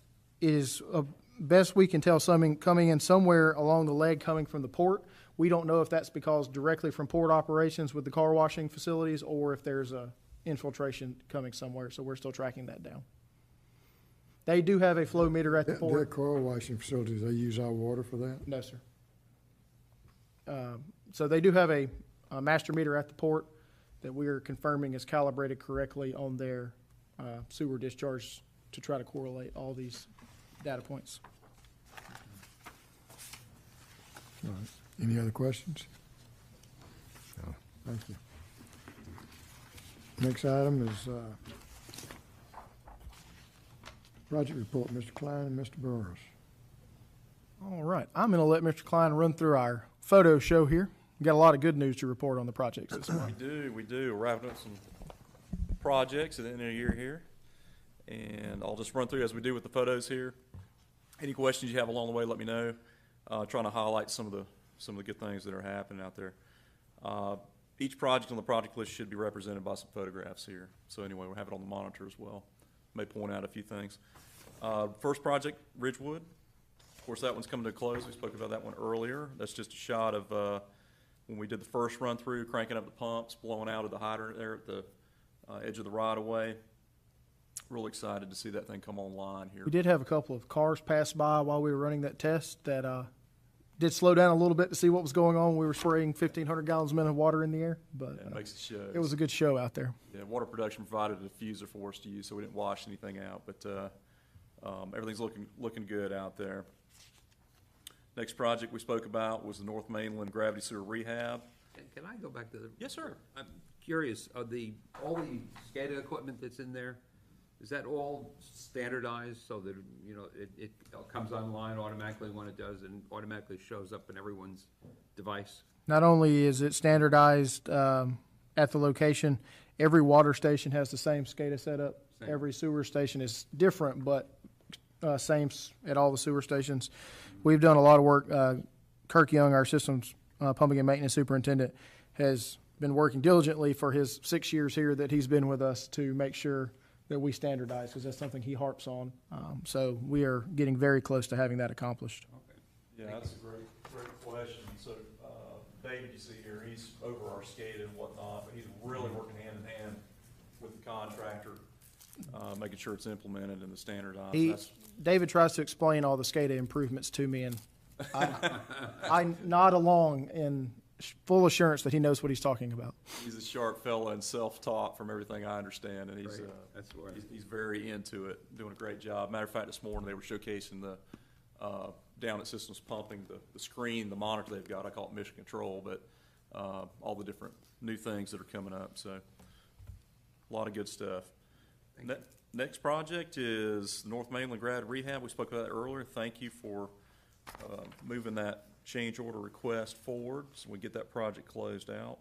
we can tell, coming in somewhere along the leg coming from the port. We don't know if that's because directly from port operations with the car washing facilities or if there's a infiltration coming somewhere, so we're still tracking that down. They do have a flow meter at the Their port. car washing facilities, they use our water for that? No, sir. So they do have a master meter at the port that we are confirming is calibrated correctly on their sewer discharge to try to correlate all these data points. All right. Any other questions? No. Thank you. Next item is project report, Mr. Klein and Mr. Burrows. All right, I'm going to let Mr. Klein run through our photo show here. We got a lot of good news to report on the projects this month. We do. We're wrapping up some projects at the end of the year here. And I'll just run through as we do with the photos here. Any questions you have along the way, let me know. Trying to highlight some of the good things that are happening out there. Each project on the project list should be represented by some photographs here. So anyway, we'll have it on the monitor as well. May point out a few things. First project, Ridgewood. Of course, that one's coming to a close. We spoke about that one earlier. That's just a shot of when we did the first run through, cranking up the pumps, blowing out of the hydrant there at the edge of the right-of-way. Real excited to see that thing come online here. We did have a couple of cars pass by while we were running that test that did slow down a little bit to see what was going on. We were spraying 1,500 gallons a minute of water in the air, but Yeah, it makes it show. it was a good show out there. Yeah, water production provided a diffuser for us to use, so we didn't wash anything out. But everything's looking good out there. Next project we spoke about was the North Mainland Gravity Sewer Rehab. Can I go back to the? Yes, sir. I'm curious, all the SCADA equipment that's in there, is that all standardized so that, you know, it comes online automatically when it does and automatically shows up in everyone's device? Not only is it standardized at the location, every water station has the same SCADA setup. Same. Every sewer station is different, but same at all the sewer stations. We've done a lot of work. Kirk Young, our systems pumping and maintenance superintendent, has been working diligently for his 6 years here that he's been with us to make sure that we standardize, because that's something he harps on. So we are getting very close to having that accomplished. Okay. Yeah, that's a great question. So David, you see here, he's over our SCADA and whatnot, but he's really working hand in hand with the contractor, making sure it's implemented and the standardized. David tries to explain all the SCADA improvements to me, and I nod along in full assurance that he knows what he's talking about. He's a sharp fella and self-taught from everything I understand, and he's very into it, doing a great job. Matter of fact, this morning they were showcasing the down at Systems Pumping, the screen, the monitor they've got. I call it Mission Control, but all the different new things that are coming up. So a lot of good stuff. Next project is the North Mainland Grad Rehab. We spoke about that earlier. Thank you for moving that change order request forward so we get that project closed out.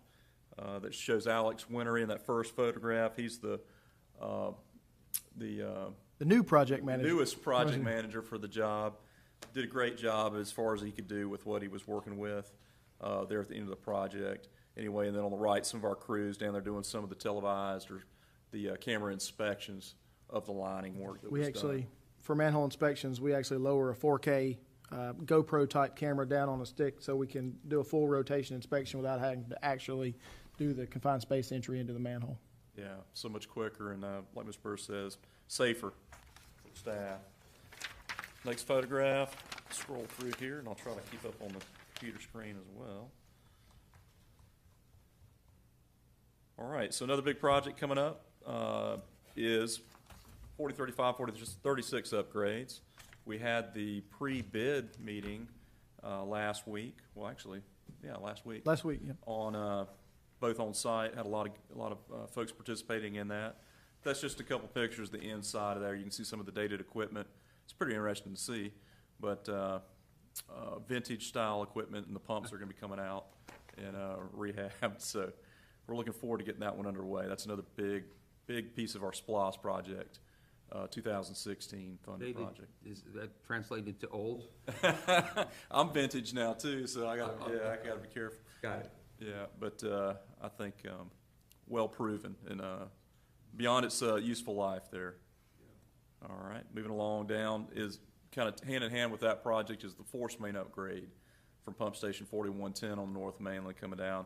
That shows Alex Winter in that first photograph. He's the new project manager. Newest project manager for the job. Did a great job as far as he could do with what he was working with there at the end of the project. Anyway, and then on the right, some of our crews down there doing some of the televised or the camera inspections of the lining work that was done. For manhole inspections, we actually lower a 4K GoPro type camera down on a stick so we can do a full rotation inspection without having to actually do the confined space entry into the manhole. Yeah, so much quicker and like Ms. Burr says, safer for staff. Next photograph, scroll through here and I'll try to keep up on the computer screen as well. All right, so another big project coming up is 4035, 4036 upgrades. We had the pre-bid meeting last week. Well, actually, yeah, last week. Last week, yeah. On both on site. Had a lot of folks participating in that. That's just a couple pictures of the inside of there. You can see some of the dated equipment. It's pretty interesting to see. But vintage style equipment, and the pumps are going to be coming out in Rehab. So we're looking forward to getting that one underway. That's another big piece of our SPLOS project, 2016 funded project. Is that translated to old? I'm vintage now too, so I got to be careful. Got it. Yeah, but I think well proven and beyond its useful life there. All right, moving along down is kind of hand in hand with that project is the force main upgrade from pump station 4110 on the North Mainland coming down.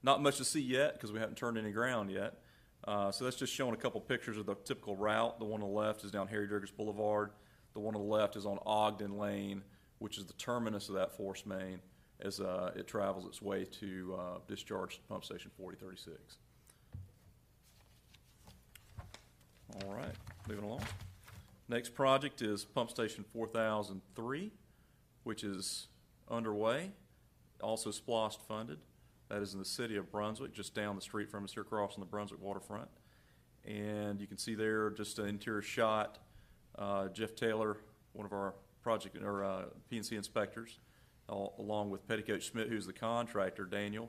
Not much to see yet because we haven't turned any ground yet. So that's just showing a couple pictures of the typical route. The one on the left is down Harry Durgis Boulevard. The one on the left is on Ogden Lane, which is the terminus of that force main as it travels its way to discharge to pump station 4036. All right, moving along. Next project is pump station 4003, which is underway, also SPLOST funded. That is in the city of Brunswick, just down the street from us here across on the Brunswick waterfront. And you can see there just an interior shot. Jeff Taylor, one of our project or P&C inspectors, along with Petticoat Schmidt, who's the contractor, Daniel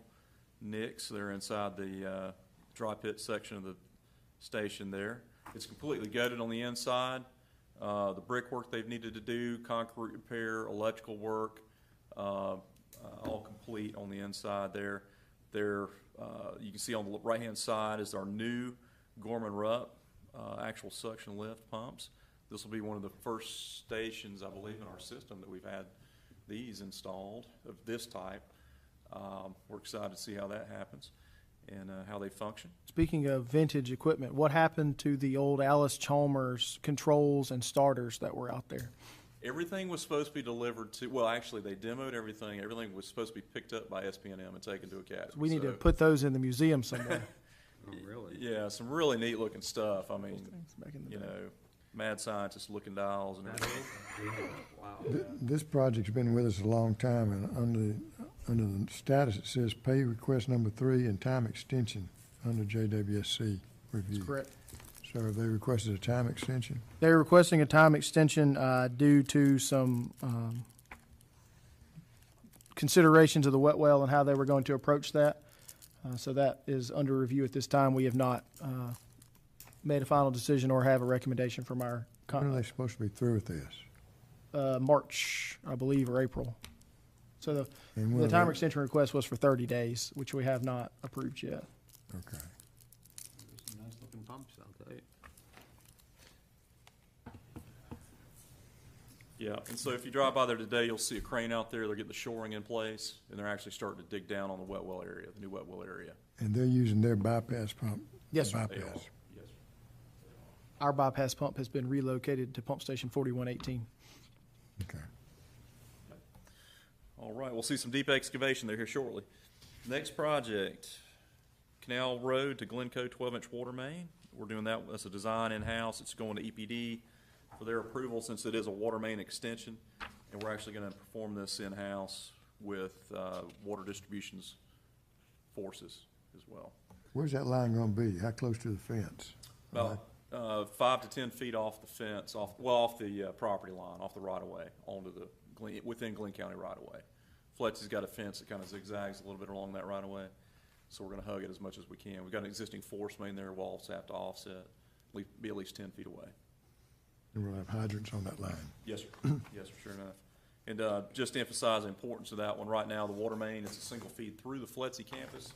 Nix. They're inside the dry pit section of the station there. It's completely gutted on the inside. The brickwork they've needed to do, concrete repair, electrical work, all complete on the inside there. You can see on the right-hand side is our new Gorman Rupp actual suction lift pumps. This will be one of the first stations, I believe, in our system that we've had these installed of this type. We're excited to see how that happens and how they function. Speaking of vintage equipment, what happened to the old Alice Chalmers controls and starters that were out there? Everything was supposed to be delivered to, well, actually, they demoed everything. Everything was supposed to be picked up by SPNM and taken to Academy. We need to put those in the museum somewhere. Oh, really? Yeah, some really neat looking stuff. I mean, Back in the you day. know, mad scientist looking dials and everything. Wow. This project's been with us a long time, and under the status, it says pay request number 3 and time extension under JWSC review. Correct. So have they requested a time extension? They're requesting a time extension due to some considerations of the wet well and how they were going to approach that. So that is under review at this time. We have not made a final decision or have a recommendation from our When are they supposed to be through with this? March, I believe, or April. So And when the are time they- extension request was for 30 days, which we have not approved yet. Okay. There's some nice looking pumps, I'll tell you. Yeah, and so if you drive by there today, you'll see a crane out there. They're getting the shoring in place, and they're actually starting to dig down on the wet well area, the new wet well area. And they're using their bypass pump? Yes, sir. They are. Bypass. Yes, sir. Our bypass pump has been relocated to pump station 4118. Okay. All right, we'll see some deep excavation there here shortly. Next project, Canal Road to Glencoe 12-inch water main. We're doing that as a design in-house. It's going to EPD for their approval since it is a water main extension. And we're actually going to perform this in-house with water distribution's forces as well. Where's that line gonna be? How close to the fence? About 5 to 10 feet off the fence, off the property line, off the right-of-way, onto the within Glynn County right-of-way. Fletcher's got a fence that kind of zigzags a little bit along that right-of-way, so we're going to hug it as much as we can. We've got an existing force main there. We'll also have to offset, be at least 10 feet away. And we'll have hydrants on that line. Yes, sir. Yes, sir, sure enough. And just to emphasize the importance of that one, right now the water main is a single feed through the Fletcher campus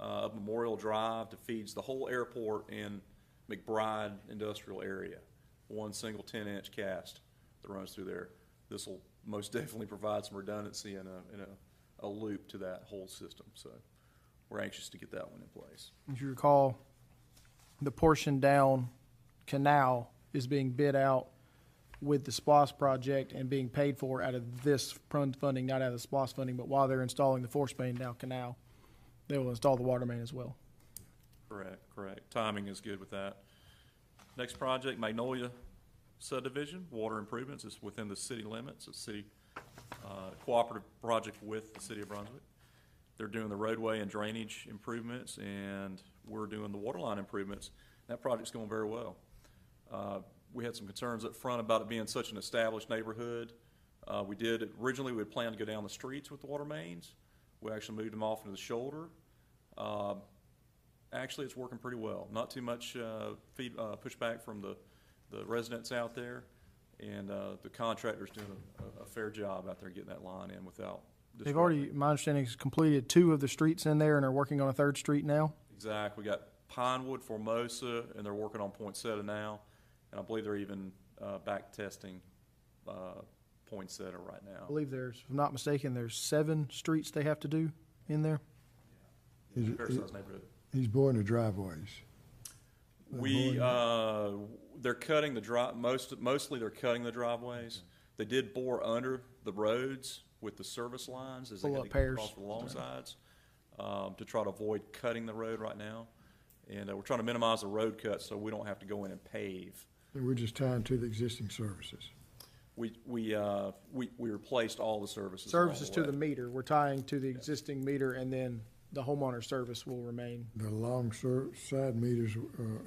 of Memorial Drive that feeds the whole airport and McBride industrial area. One single 10-inch cast that runs through there. This will most definitely provide some redundancy and a loop to that whole system. So we're anxious to get that one in place. As you recall, the portion down Canal is being bid out with the SPLOS project and being paid for out of this funding, not out of the SPLOS funding, but while they're installing the force main down Canal, they will install the water main as well. Correct, correct. Timing is good with that. Next project, Magnolia subdivision, water improvements, is within the city limits. It's a city cooperative project with the city of Brunswick. They're doing the roadway and drainage improvements, and we're doing the waterline improvements. That project's going very well. We had some concerns up front about it being such an established neighborhood. Originally we had planned to go down the streets with the water mains. We actually moved them off into the shoulder. Actually, it's working pretty well. Not too much pushback from the residents out there, and the contractor's doing a fair job out there getting that line in without disrupting. They've already, my understanding is, completed 2 of the streets in there and are working on a 3rd street now. Exactly. We got Pinewood, Formosa, and they're working on Poinsettia now, and I believe they're even back testing Poinsettia right now. I believe there's, if I'm not mistaken, there's 7 streets they have to do in there. Is it- Fair-sized neighborhood. He's boring the driveways. They're cutting the mostly they're cutting the driveways. They did bore under the roads with the service lines as they Pull had up to get pairs. across the long sides to try to avoid cutting the road right now. And we're trying to minimize the road cuts so we don't have to go in and pave. And we're just tying to the existing services. We replaced all the services. Services to along the way. meter. We're tying to the existing meter, and then the homeowner service will remain. The long side meters,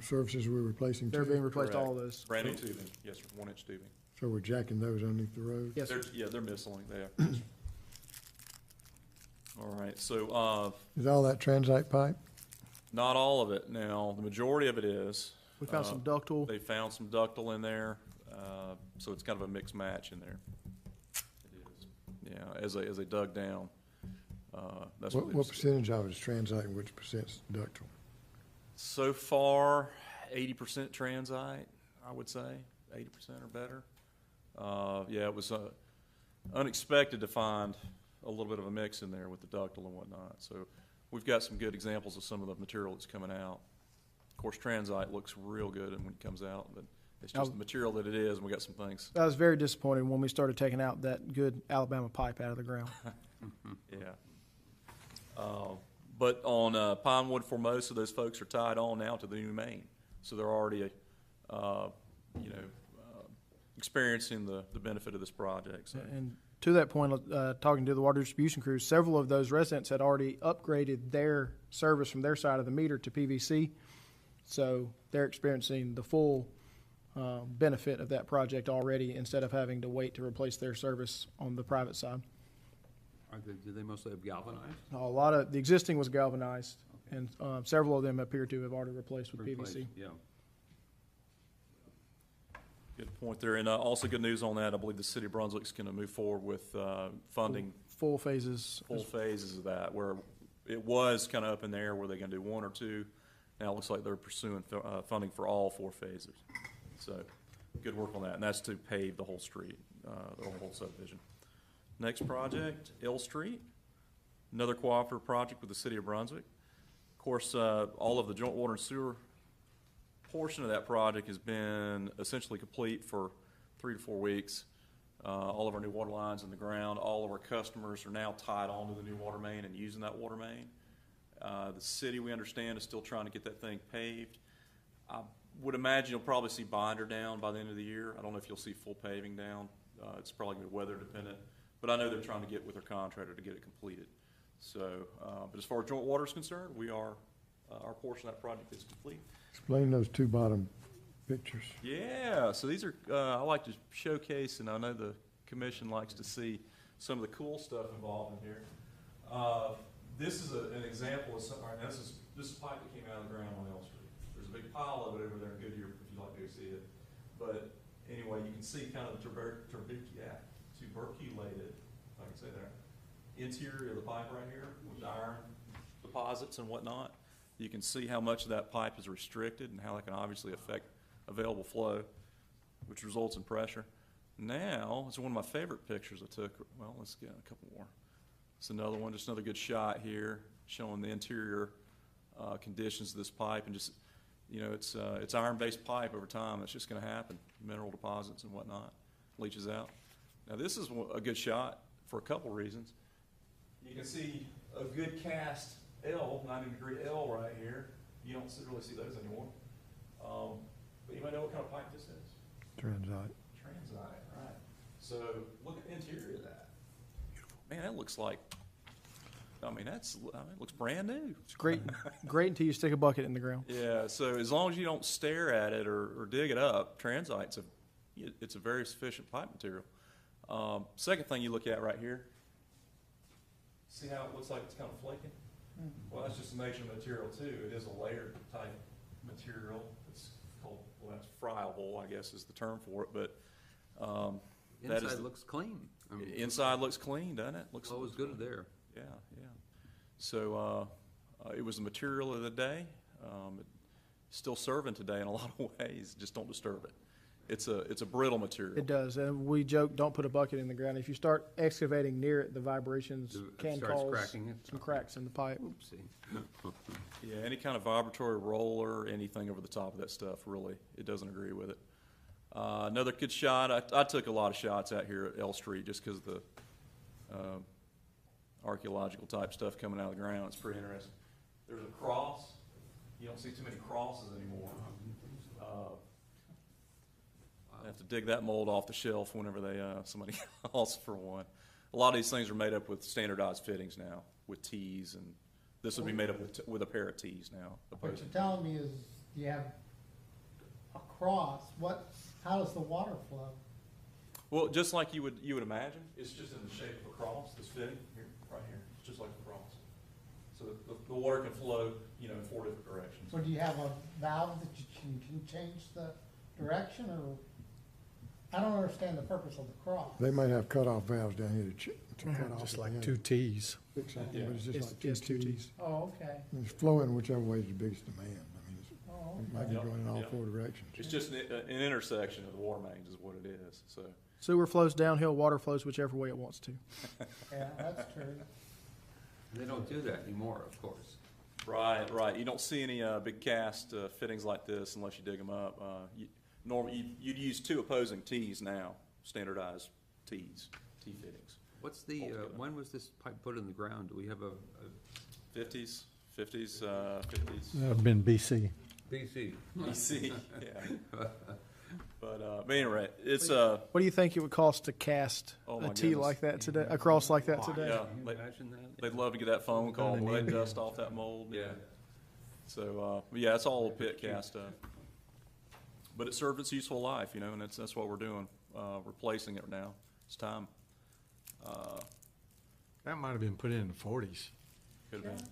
services we're replacing They're too. being replaced, Correct. all of those. Brand new tubing, yes, sir, 1-inch tubing. So we're jacking those underneath the road? Yes, sir. They're miscellaneous, they are. All right, so Is all that transite pipe? not all of it. Now, the majority of it is. We found some ductile. They found some ductile in there, so it's kind of a mixed match in there. It is. Yeah, as they dug down, that's what they What percentage of it is transite and which percent's ductile? So far, 80% transite, I would say, 80% or better. Yeah, it was unexpected to find a little bit of a mix in there with the ductile and whatnot. So we've got some good examples of some of the material that's coming out. Of course, transite looks real good when it comes out, but it's just the material that it is, and we got some things. I was very disappointed when we started taking out that good Alabama pipe out of the ground. Yeah. But on Pinewood, Formosa, those folks are tied on now to the new main, so they're already, experiencing the benefit of this project. So. And to that point, talking to the water distribution crews, several of those residents had already upgraded their service from their side of the meter to PVC. So they're experiencing the full benefit of that project already instead of having to wait to replace their service on the private side. Do they mostly have galvanized? A lot of, the existing was galvanized, and several of them appear to have already replaced with Replaced, PVC. Yeah. Good point there. And also good news on that. I believe the city of Brunswick's going to move forward with funding Full phases. full phases of that, where it was kind of up in the air, were they going to do 1 or 2? Now it looks like they're pursuing funding for all 4 phases. So good work on that. And that's to pave the whole street, the whole subdivision. Next project, L Street, another cooperative project with the city of Brunswick. Of course, all of the joint water and sewer portion of that project has been essentially complete for 3 to 4 weeks. All of our new water lines in the ground, all of our customers are now tied onto the new water main and using that water main. The city, we understand, is still trying to get that thing paved. I would imagine you'll probably see binder down by the end of the year. I don't know if you'll see full paving down. It's probably going to be weather dependent. But I know they're trying to get with their contractor to get it completed. So, but as far as joint water is concerned, our portion of that project is complete. Explain those 2 bottom pictures. Yeah, so these are, I like to showcase, and I know the commission likes to see some of the cool stuff involved in here. This is an example of something, right now, this is pipe that came out of the ground on L Street. There's a big pile of it over there in Goodyear if you'd like to go see it. But anyway, you can see kind of the tuberculated, if I can say that, interior of the pipe right here with iron deposits and whatnot. You can see how much of that pipe is restricted and how that can obviously affect available flow, which results in pressure. Now, it's one of my favorite pictures I took. Well, let's get a couple more. It's another one, just another good shot here showing the interior conditions of this pipe, and just, it's iron-based pipe over time. It's just going to happen. Mineral deposits and whatnot, leaches out. Now, this is a good shot for a couple reasons. You can see a good cast L, 90-degree L right here. You don't really see those anymore. Anybody know what kind of pipe this is? Transite. Transite, right. So look at the interior of that. Man, that looks like, it looks brand new. It's great, great until you stick a bucket in the ground. Yeah, so as long as you don't stare at it or dig it up, transite's it's a very sufficient pipe material. Second thing you look at right here, see how it looks like it's kind of flaking? Well, that's just the nature of the material too. It is a layered type material. It's called, well, that's friable, I guess is the term for it, but that is Inside looks clean. I mean, inside looks clean, doesn't it? Looks flow is good there. Yeah, yeah. So it was the material of the day. It's still serving today in a lot of ways. Just don't disturb it. It's a brittle material. It does, and we joke, don't put a bucket in the ground. If you start excavating near it, the vibrations can starts cause cracking it. some cracks in the pipe. Oopsie. Yeah, any kind of vibratory roller, anything over the top of that stuff, really, it doesn't agree with it. Another good shot, I took a lot of shots out here at L Street just because of the archaeological type stuff coming out of the ground. It's pretty interesting. There's a cross. You don't see too many crosses anymore. I have to dig that mold off the shelf whenever somebody calls for one. A lot of these things are made up with standardized fittings now, with T's, and this would be made up with a pair of T's now. What you're telling me is you have a cross, how does the water flow? Well, just like you would imagine, it's just in the shape of a cross, this fitting, here, right here, it's just like a cross. So the water can flow, in 4 different directions. So do you have a valve that you can change the direction, or? I don't understand the purpose of the cross. They might have cutoff valves down here to cut off. Just if like they had 2 to T's. fix something, Yeah. but it's just It's- like two it's two T's. T's. Oh, okay. And it's flowing whichever way is the biggest demand. I mean, Oh, it might be Yeah. going in all Yeah. 4 directions. It's just an intersection of the water mains is what it is, so. Sewer flows downhill, water flows whichever way it wants to. yeah, that's true. They don't do that anymore, of course. Right. You don't see any big cast fittings like this unless you dig them up. Normally, you'd use 2 opposing T's now, standardized T fittings. What's the, when was this pipe put in the ground? Do we have a 50s. That would have been BC. BC? BC, yeah. But anyway, it's What do you think it would cost to cast Oh, a my T goodness. like that today, a cross like that today? yeah. Can you imagine that? They'd love to get that phone call and lead dust off that mold. Yeah. So yeah, it's all pit cast stuff. But it served its useful life, and that's what we're doing, replacing it now. It's time. That might have been put in the 40s. Could have been.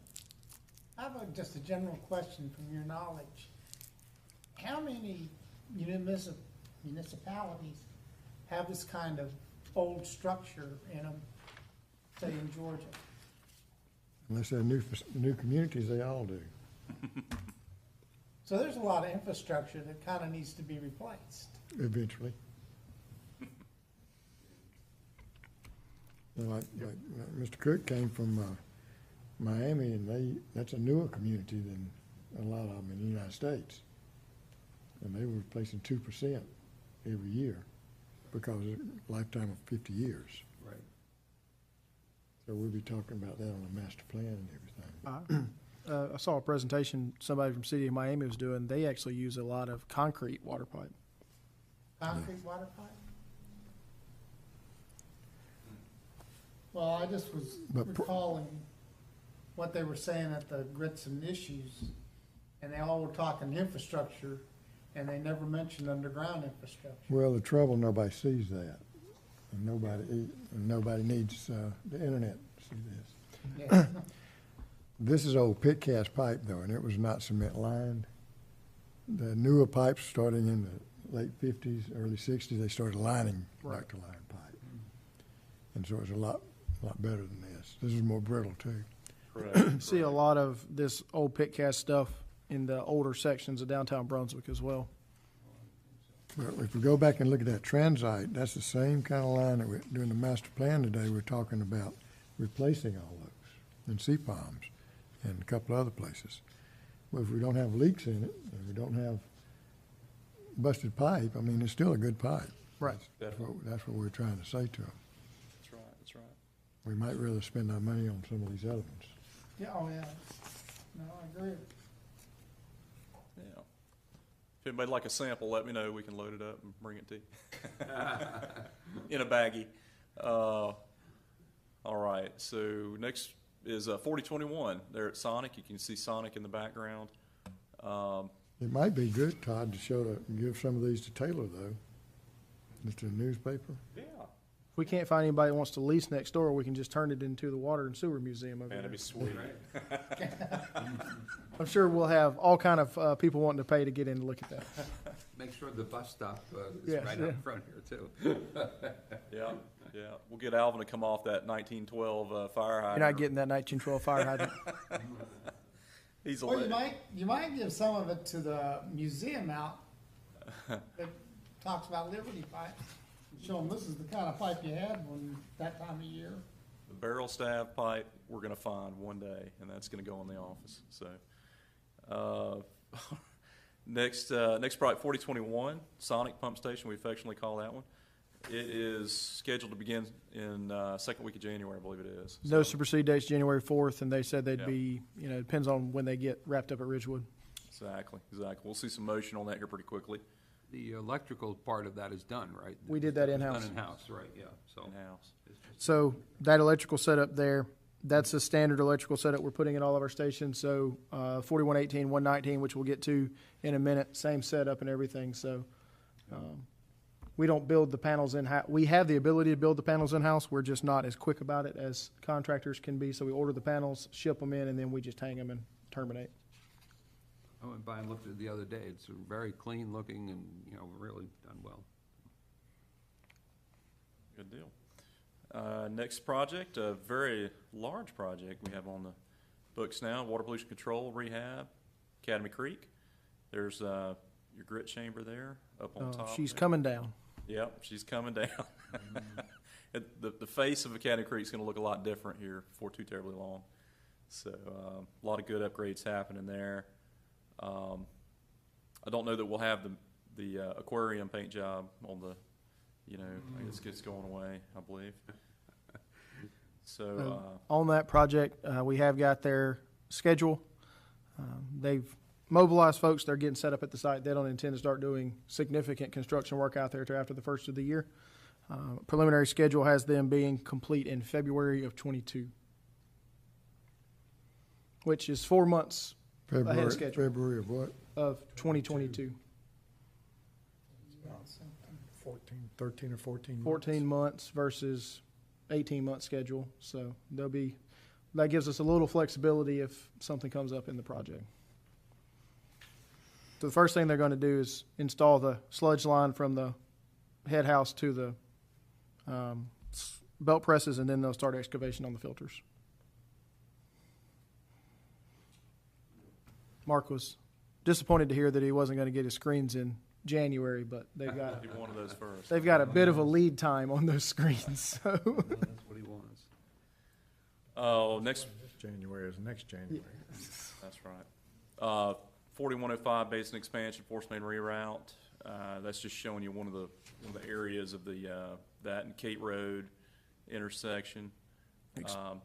I have just a general question from your knowledge. How many municipalities have this kind of old structure in them, say in Georgia? Unless they're new communities, they all do. So there's a lot of infrastructure that kind of needs to be replaced. Eventually. Like Mr. Cook came from Miami, and that's a newer community than a lot of them in the United States. And they were replacing 2% every year because of a lifetime of 50 years. Right. So we'll be talking about that on the master plan and everything. I saw a presentation somebody from City of Miami was doing. They actually use a lot of concrete water pipe. Concrete water pipe? Well, I just was But recalling what they were saying at the Grits and Issues, and they all were talking infrastructure, and they never mentioned underground infrastructure. Well, the trouble, nobody sees that. And nobody needs the internet to see this. Yeah. This is old pit cast pipe though, and it was not cement lined. The newer pipes starting in the late 50s, early 60s, they started lining ductile line pipe. And so it's a lot better than this. This is more brittle too. Correct. See a lot of this old pit cast stuff in the older sections of downtown Brunswick as well. Well, if we go back and look at that transite, that's the same kind of line that we're doing the master plan today. We're talking about replacing all those in CPOMs and a couple other places. But if we don't have leaks in it, and we don't have busted pipe, I mean, it's still a good pipe. Right. That's what we're trying to say to them. That's right. We might rather spend our money on some of these other ones. Yeah, oh, yeah. No, I agree. Yeah. If anybody like a sample, let me know. We can load it up and bring it to you in a baggie. All right. So next is 4021. There at Sonic. You can see Sonic in the background. It might be good, Todd, to give some of these to Taylor, though. Just a newspaper. Yeah. If we can't find anybody that wants to lease next door, we can just turn it into the Water and Sewer Museum over Man, that'd there. be sweet. I'm sure we'll have all kind of people wanting to pay to get in and look at that. Make sure the bus stop is Yes, right yeah. up front here, too. Yeah. Yeah. We'll get Alvin to come off that 1912 fire hydrant. You're not getting that 1912 fire hydrant. He's a Well, legend. you might give some of it to the museum out that talks about Liberty pipes. Show them this is the kind of pipe you had when that time of year. The barrel stab pipe we're going to find one day, and that's going to go in the office. So, next project, 4021, Sonic Pump Station, we affectionately call that one. It is scheduled to begin in second week of January, I believe it is. Notice to proceed date's January 4th, and they said they'd Yeah. be, depends on when they get wrapped up at Ridgewood. Exactly. We'll see some motion on that here pretty quickly. The electrical part of that is done, right? We did that It's in-house. Done in-house, right, yeah, so. In-house. So that electrical setup there, that's a standard electrical setup we're putting in all of our stations. So 4118, 119, which we'll get to in a minute, same setup and everything. So we don't build the panels in-house. We have the ability to build the panels in-house. We're just not as quick about it as contractors can be. So we order the panels, ship them in, and then we just hang them and terminate. I went by and looked at it the other day. It's very clean looking and, really done well. Good deal. Next project, a very large project we have on the books now, water pollution control, rehab, Academy Creek. There's your grit chamber there up on top. She's there. coming down. Yep, she's coming down. The face of Academy Creek is going to look a lot different here before too terribly long. So a lot of good upgrades happening there. I don't know that we'll have the aquarium paint job on the, I guess it's going away, I believe. So On that project, we have got their schedule. They've mobilized folks. They're getting set up at the site. They don't intend to start doing significant construction work out there until after the first of the year. Preliminary schedule has them being complete in February of 22, which is 4 months ahead of schedule February of what? of 2022. 13 or 14 months. 14 months versus 18-month schedule. So that gives us a little flexibility if something comes up in the project. So the first thing they're going to do is install the sludge line from the head house to the belt presses, and then they'll start excavation on the filters. Mark was disappointed to hear that he wasn't going to get his screens in January, but they've got do one of those first. they've got a bit of a lead time on those screens. So Well, that's what he wants. Oh, next. January is next January. That's right. 4105 Basin Expansion, Force Main Reroute. That's just showing you one of the areas of that and Kate Road intersection.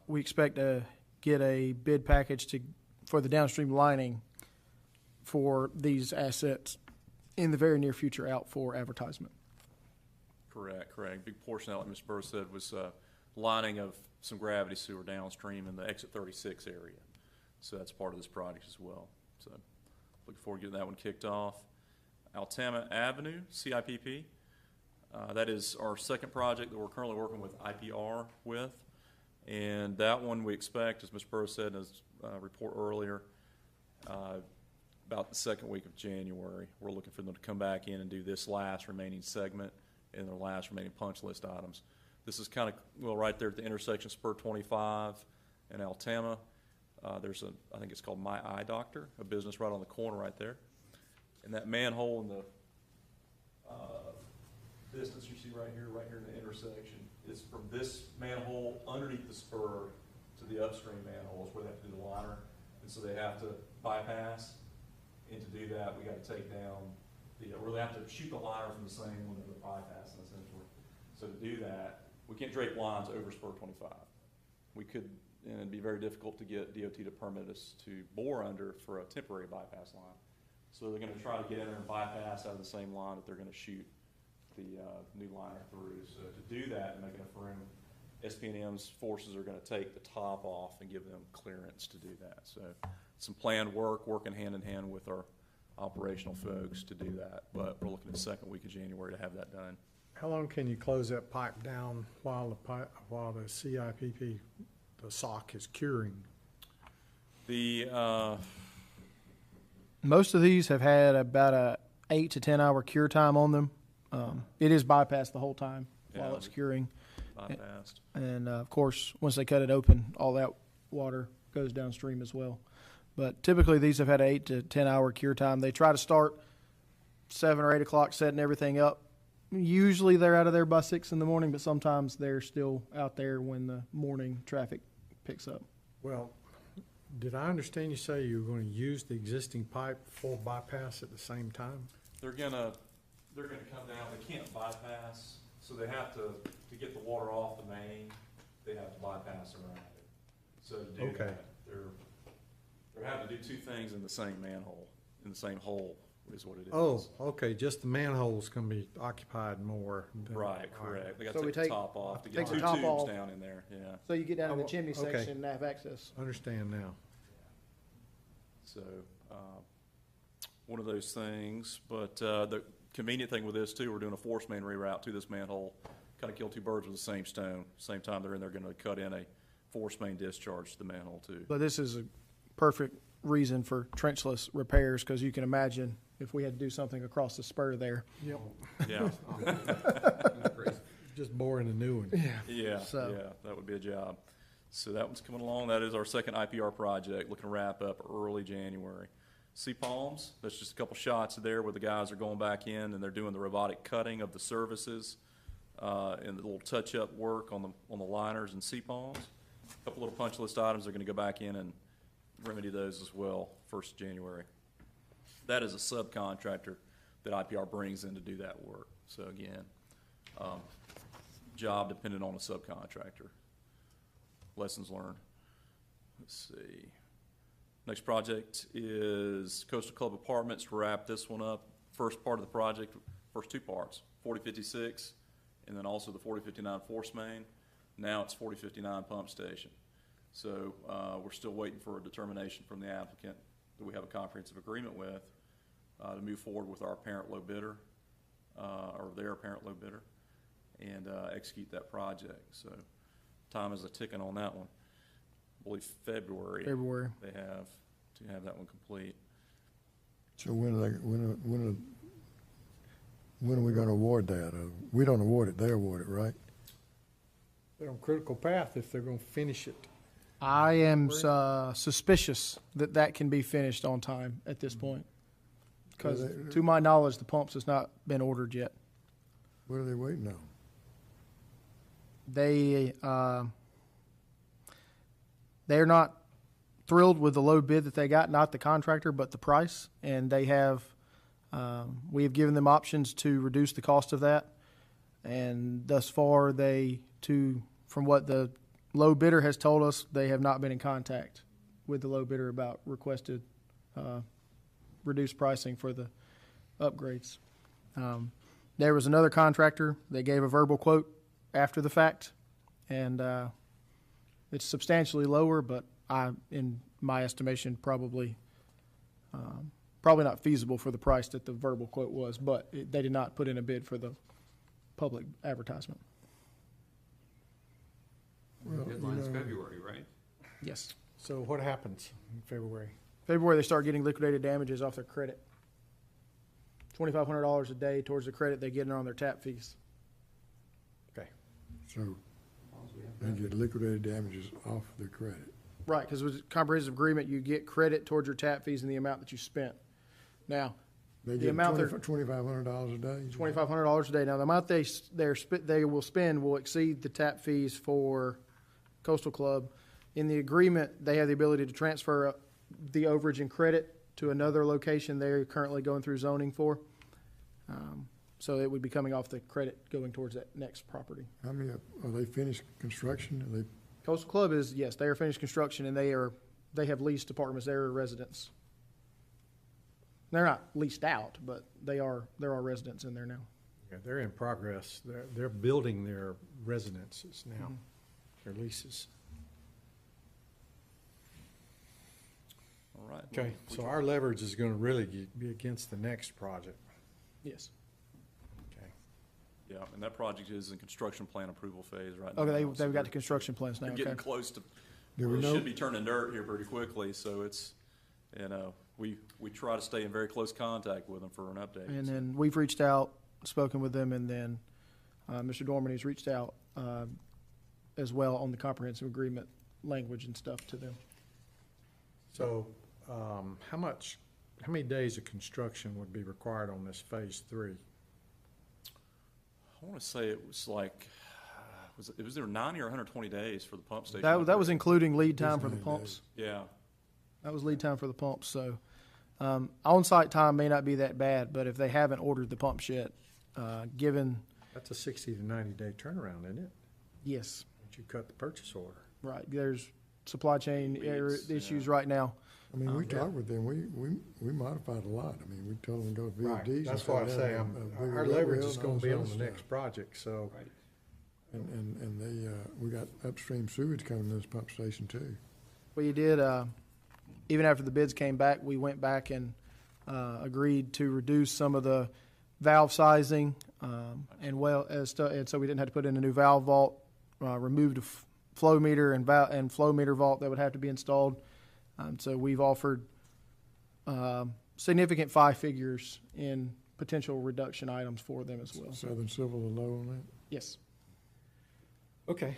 we expect to get a bid package for the downstream lining for these assets in the very near future out for advertisement. Correct. Big portion of that, like Mr. Burr said, was lining of some gravity sewer downstream in the exit 36 area. So that's part of this project as well. So looking forward to getting that one kicked off. Altama Avenue, CIPP. That is our second project that we're currently working with IPR with. And that one we expect, as Mr. Burr said in his report earlier, about the second week of January. We're looking for them to come back in and do this last remaining segment and their last remaining punch list items. This is kind of, right there at the intersection of Spur 25 and Altama. There's I think it's called My Eye Doctor, a business right on the corner right there. And that manhole in the distance you see right here in the intersection, is from this manhole underneath the spur to the upstream manholes where they have to do the liner. And so they have to bypass. And to do that, we got to take down or they have to shoot the liner from the same one that they're bypassing essentially. So to do that, we can't drape lines over Spur 25. We could, and it'd be very difficult to get DOT to permit us to bore under for a temporary bypass line. So they're gonna try to get in there and bypass out of the same line that they're gonna shoot the new liner through. So to do that and make enough room, SPNM's forces are gonna take the top off and give them clearance to do that. So some planned work, working hand in hand with our operational folks to do that. But we're looking at the second week of January to have that done. How long can you close that pipe down while the CIPP, the sock is curing? The, Most of these have had about a 8 to 10 hour cure time on them. It is bypassed the whole time while Yeah. it's curing. bypassed. And of course, once they cut it open, all that water goes downstream as well. But typically, these have had an 8 to 10 hour cure time. They try to start 7 or 8 o'clock, setting everything up. Usually, they're out of there by 6 in the morning, but sometimes they're still out there when the morning traffic picks up. Well, did I understand you say you were going to use the existing pipe full bypass at the same time? They're gonna come down, they can't bypass, so they have to get the water off the main, they have to bypass around it. So to do Okay. that, they're having to do two things in the same manhole, in the same hole is what it is. Oh, okay, just the manhole's going to be occupied more. than- Right, correct. They So gotta we take the take- top off to get take the two top tubes off. down in there, yeah. So you get down in the Oh, chimney okay. section and have access. Understand now. So, one of those things, but the convenient thing with this too, we're doing a force main reroute to this manhole, kind of kill two birds with the same stone. Same time they're in there gonna cut in a force main discharge to the manhole too. But this is a perfect reason for trenchless repairs, because you can imagine if we had to do something across the spur there. Yep. Yeah, Just boring a new one. yeah, So- yeah, that would be a job. So that one's coming along. That is our second IPR project, looking to wrap up early January. Sea Palms, that's just a couple shots there where the guys are going back in and they're doing the robotic cutting of the services, and the little touch-up work on the liners and Sea Palms. A couple little punch list items, they're gonna go back in and remedy those as well, 1st of January. That is a subcontractor that IPR brings in to do that work. So again, job dependent on a subcontractor. Lessons learned. Let's see. Next project is Coastal Club Apartments. Wrap this one up. First part of the project, first two parts, 4056, and then also the 4059 force main. Now it's 4059 pump station. So we're still waiting for a determination from the applicant that we have a comprehensive agreement with to move forward with our apparent low bidder, or their apparent low bidder, and execute that project. So time is a ticking on that one. I believe February they have to have that one complete. So when are we gonna award that? We don't award it, they award it, right? They're on critical path if they're going to finish it. I am suspicious that that can be finished on time at this point. Because Well, to my knowledge, the pumps has not been ordered yet. What are they waiting on? They're not thrilled with the low bid that they got, not the contractor, but the price. And they have, we have given them options to reduce the cost of that. And thus far, from what the low bidder has told us, they have not been in contact with the low bidder about requested reduced pricing for the upgrades. There was another contractor. They gave a verbal quote after the fact, and it's substantially lower, but in my estimation, probably not feasible for the price that the verbal quote was, but they did not put in a bid for the public advertisement. Well, Deadline's February, right? Yes. So what happens in February? February, they start getting liquidated damages off their credit. $2,500 a day towards the credit they get on their tap fees. Okay. So they get liquidated damages off the credit. Right, because with a comprehensive agreement, you get credit towards your tap fees and the amount that you spent. Now, They the get amount they're $2,500 a day? $2,500 a day. Now, the amount they will spend will exceed the tap fees for Coastal Club. In the agreement, they have the ability to transfer the overage and credit to another location they're currently going through zoning for. So it would be coming off the credit going towards that next property. How many, are they finished construction? Are they, Coastal Club is, yes, they are finished construction and they have leased apartments. They're residents. They're not leased out, but there are residents in there now. Yeah, they're in progress. They're building their residences now, their leases. All right. Okay, so our leverage is gonna really be against the next project. Yes. Okay. Yeah, and that project is in construction plan approval phase right now. Okay, so they've got they're- the construction plans now, They're okay. getting close to, Do we well, it know- should be turning dirt here pretty quickly, so it's, we try to stay in very close contact with them for an update. And then we've reached out, spoken with them, and then Mr. Dormany's reached out as well on the comprehensive agreement language and stuff to them. So, how many days of construction would be required on this phase 3? I want to say it was like, it was either 90 or 120 days for the pump station. That was upgrade. including lead time Just for the 90 pumps. Yeah, That was lead time for the pumps, so on-site time may not be that bad, but if they haven't ordered the pumps yet, given, That's a 60 to 90 day turnaround, isn't it? yes, Once you cut the purchase order. right, there's supply chain Weeks, issues yeah. right now. I mean, we talked with them, we modified a lot. I mean, we told them to go to VFDs. That's why I instead of say having a bigger our rail leverage and is all gonna this be on other the stuff. next project, so. Right. And they, we got upstream sewage coming to this pump station too. Well, you did, even after the bids came back, we went back and agreed to reduce some of the valve sizing, and so we didn't have to put in a new valve vault, removed a flow meter and flow meter vault that would have to be installed. So we've offered significant 5 figures in potential reduction items for them as well. Southern Civil are low on that. Yes. Okay.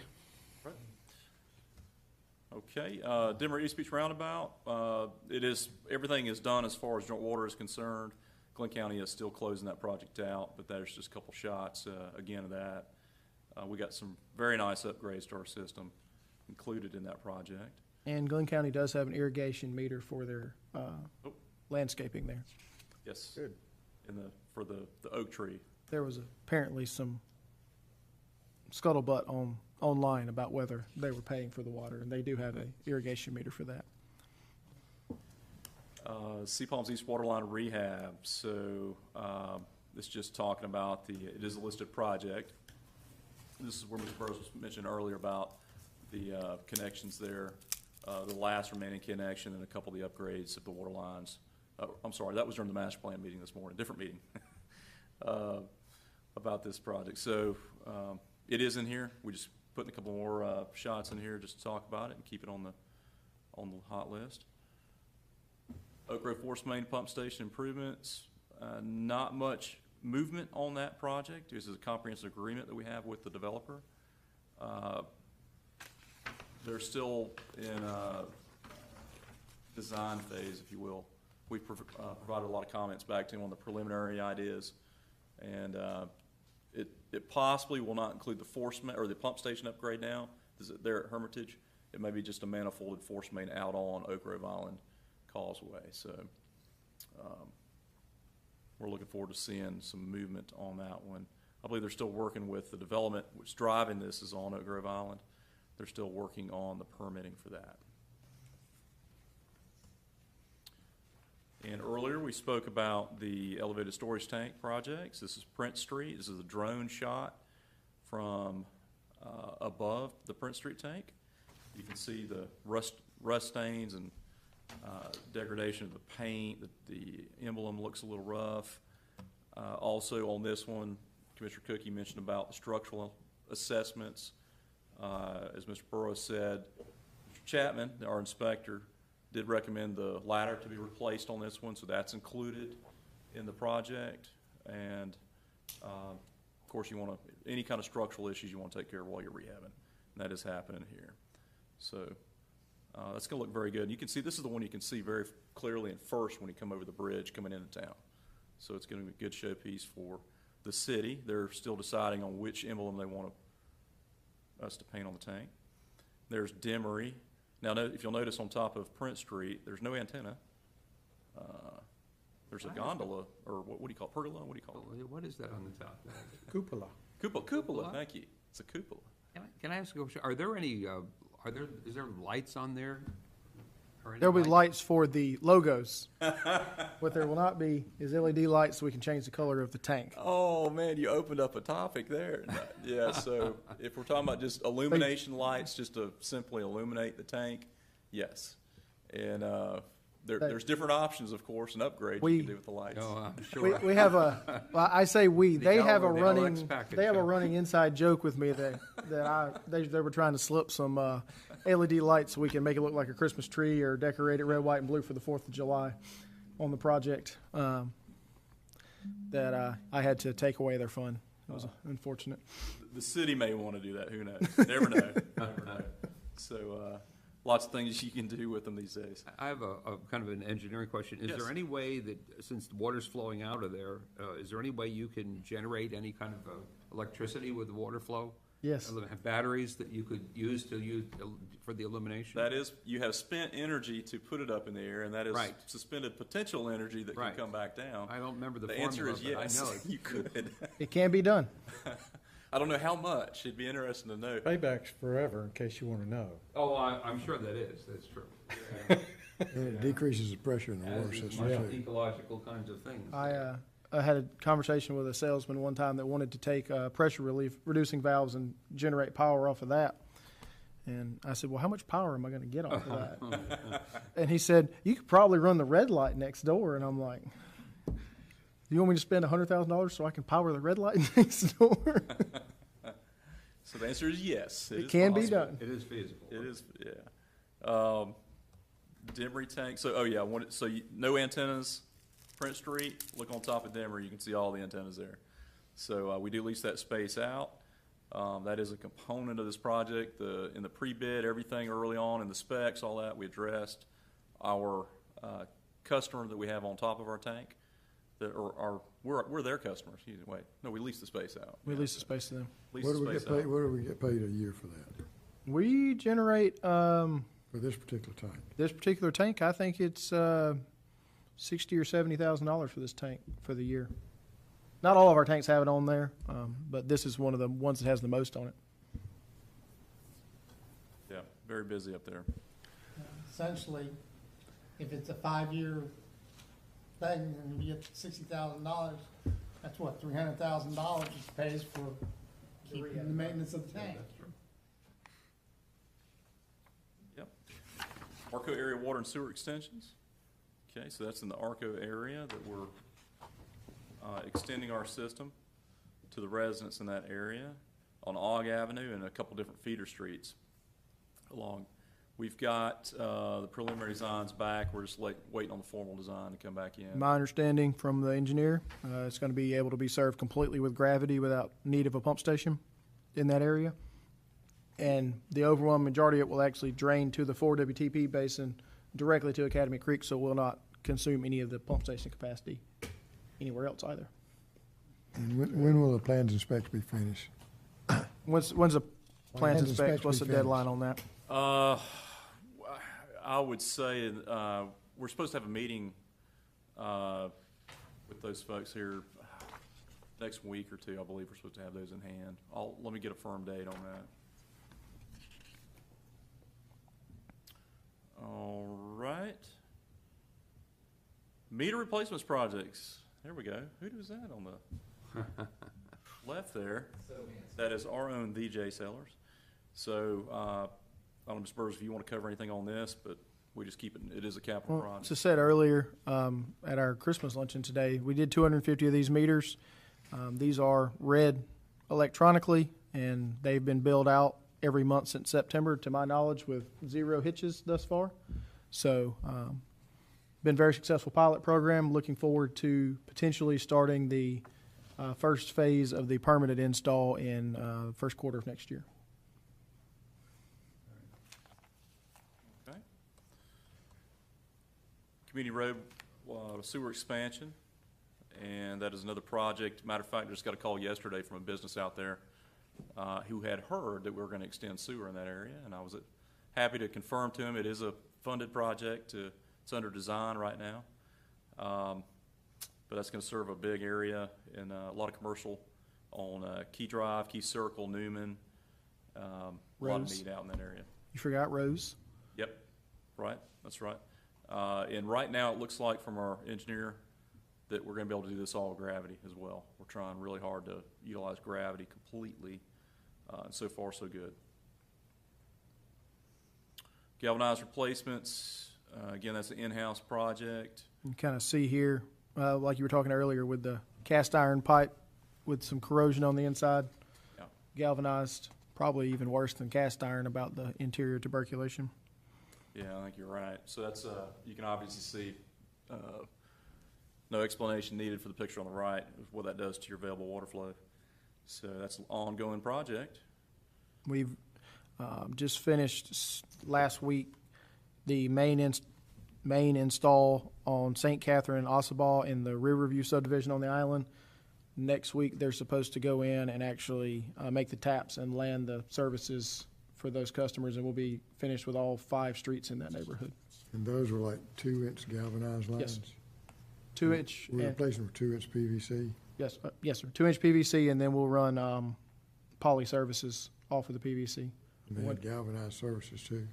okay. Denver East Beach Roundabout, everything is done as far as joint water is concerned. Glenn County is still closing that project out, but there's just a couple shots, again, of that. We got some very nice upgrades to our system included in that project. And Glenn County does have an irrigation meter for their landscaping there. Yes. Good. For the oak tree. There was apparently some scuttlebutt online about whether they were paying for the water, and they do have an irrigation meter for that. Sea Palms East Waterline Rehab. So it's just talking about it is a listed project. This is where Mr. Burrows was mentioned earlier about the connections there, the last remaining connection and a couple of the upgrades of the water lines. I'm sorry, that was during the master plan meeting this morning, different meeting about this project. So it is in here. We just putting a couple more shots in here just to talk about it and keep it on the hot list. Oak Grove Force Main Pump Station improvements. Not much movement on that project. This is a comprehensive agreement that we have with the developer. They're still in design phase, if you will. We provided a lot of comments back to them on the preliminary ideas, and it possibly will not include the force main or the pump station upgrade now. Is it there at Hermitage? It may be just a manifolded force main out on Oak Grove Island Causeway. So we're looking forward to seeing some movement on that one. I believe they're still working with the development, which driving this is on Oak Grove Island. They're still working on the permitting for that. And earlier we spoke about the elevated storage tank projects. This is Prince Street. This is a drone shot from above the Prince Street tank. You can see the rust stains and degradation of the paint. The emblem looks a little rough. Also on this one, Commissioner Cook, you mentioned about the structural assessments. As Mr. Burrows said, Mr. Chapman, our inspector, did recommend the ladder to be replaced on this one, so that's included in the project. And of course, you want to, any kind of structural issues you want to take care of while you're rehabbing, and that is happening here. So that's going to look very good. And you can see, this is the one you can see very clearly and first when you come over the bridge coming into town. So it's going to be a good showpiece for the city. They're still deciding on which emblem they want us to paint on the tank. There's Demery. Now, if you'll notice on top of Prince Street, there's no antenna. There's a gondola, or what do you call it? Pergola? What do you call it? What is that on the top? Cupola. Cupola. Thank you. It's a cupola. Can I ask a question? Are there any, is there lights on there? Are any There'll be lights? lights for the logos. What there will not be is LED lights so we can change the color of the tank. Oh, man, you opened up a topic there. Yeah, so if we're talking about just illumination lights, just to simply illuminate the tank, yes. And there's different options, of course, and upgrades you can do with the lights. No, I'm sure. We have well, I say we, they have a the LX running, package, they have a yeah. running inside joke with me they were trying to slip some LED lights so we can make it look like a Christmas tree or decorate it red, white, and blue for the 4th of July on the project. That I had to take away their fun. It was unfortunate. The city may want to do that. Who knows? Never know. Never know. So lots of things you can do with them these days. I have a kind of an engineering question. Is Yes. there any way that, since the water's flowing out of there, is there any way you can generate any kind of electricity with the water flow? Yes. Have batteries that you could use for the illumination? That is, you have spent energy to put it up in the air, and that is Right. suspended potential energy that Right. can come back down. I don't remember the The formula, answer is but yes. I know it. You could. It can be done. I don't know how much. It'd be interesting to know. Payback's forever, in case you want to know. Oh, I'm sure that is. That's true. And it decreases the pressure in the water As is system much too. ecological kinds of things. I had a conversation with a salesman one time that wanted to take pressure relief reducing valves and generate power off of that. And I said, well, how much power am I going to get off of that? And he said, you could probably run the red light next door. And I'm like, you want me to spend $100,000 so I can power the red light next door? So the answer is yes. It is can be possible. done. It is feasible. It is, yeah. Demery tank. So, no antennas. Prince Street, look on top of Demery, you can see all the antennas there. So we do lease that space out. That is a component of this project. In the pre-bid, everything early on in the specs, all that, we addressed our customer that we have on top of our tank. We're their customers. Wait, no, we lease the space out. We lease the space to them. Lease What the do we space get paid, out. what do we get paid a year for that, We generate for this particular tank? this particular tank. I think it's $60,000 or $70,000 for this tank for the year. Not all of our tanks have it on there, but this is one of the ones that has the most on it. Yeah, very busy up there. Essentially, if it's a 5-year thing and you get $60,000, that's what, $300,000 it pays for keeping the maintenance of the tank. Yep. Arco area water and sewer extensions. Okay, so that's in the Arco area that we're extending our system to the residents in that area on Ogg Avenue and a couple different feeder streets along. We've got the preliminary designs back. We're just waiting on the formal design to come back in. My understanding from the engineer, it's going to be able to be served completely with gravity without need of a pump station in that area. And the overwhelming majority of it will actually drain to the 4WTP basin directly to Academy Creek, so it will not consume any of the pump station capacity anywhere else either. And when will the plans and specs be finished? When's the plans and the specs, specs what's be the deadline on that? I would say we're supposed to have a meeting with those folks here next week or two. I believe we're supposed to have those in hand. Let me get a firm date on that. All right. Meter replacements projects. There we go. Who was that on the left there? That is our own VJ Sellers. So, I don't know, Ms. Burrs, if you want to cover anything on this, but we just keep it is a capital Well, project. as I said earlier, at our Christmas luncheon today, we did 250 of these meters. These are read electronically, and they've been billed out every month since September, to my knowledge, with 0 hitches thus far. So, been a very successful pilot program. Looking forward to potentially starting the first phase of the permanent install in first quarter of next year. Okay. Community road sewer expansion, and that is another project. Matter of fact, I just got a call yesterday from a business out there who had heard that we were going to extend sewer in that area, and I was happy to confirm to him it is a funded project. It's under design right now, but that's going to serve a big area and a lot of commercial on Key Drive, Key Circle, Newman, a lot of Rose. need out in that area. You forgot Rose? Yep. right, that's right. And right now, it looks like from our engineer that we're gonna be able to do this all gravity as well. We're trying really hard to utilize gravity completely, and so far, so good. Galvanized replacements, again, that's an in-house project. You kind of see here, like you were talking earlier with the cast iron pipe with some corrosion on the inside. Yeah. Galvanized, probably even worse than cast iron about the interior tuberculation. Yeah, I think you're right. So that's, you can obviously see, no explanation needed for the picture on the right of what that does to your available water flow. So that's an ongoing project. We've just finished last week the main install on St. Catherine and Ossabaw in the Riverview subdivision on the island. Next week, they're supposed to go in and actually make the taps and land the services for those customers, and we'll be finished with all 5 streets in that neighborhood. And those were like 2-inch galvanized lines? 2-inch. We're replacing with 2-inch PVC? Yes, yes, sir. 2-inch PVC, and then we'll run poly services off of the PVC. And they had galvanized services too?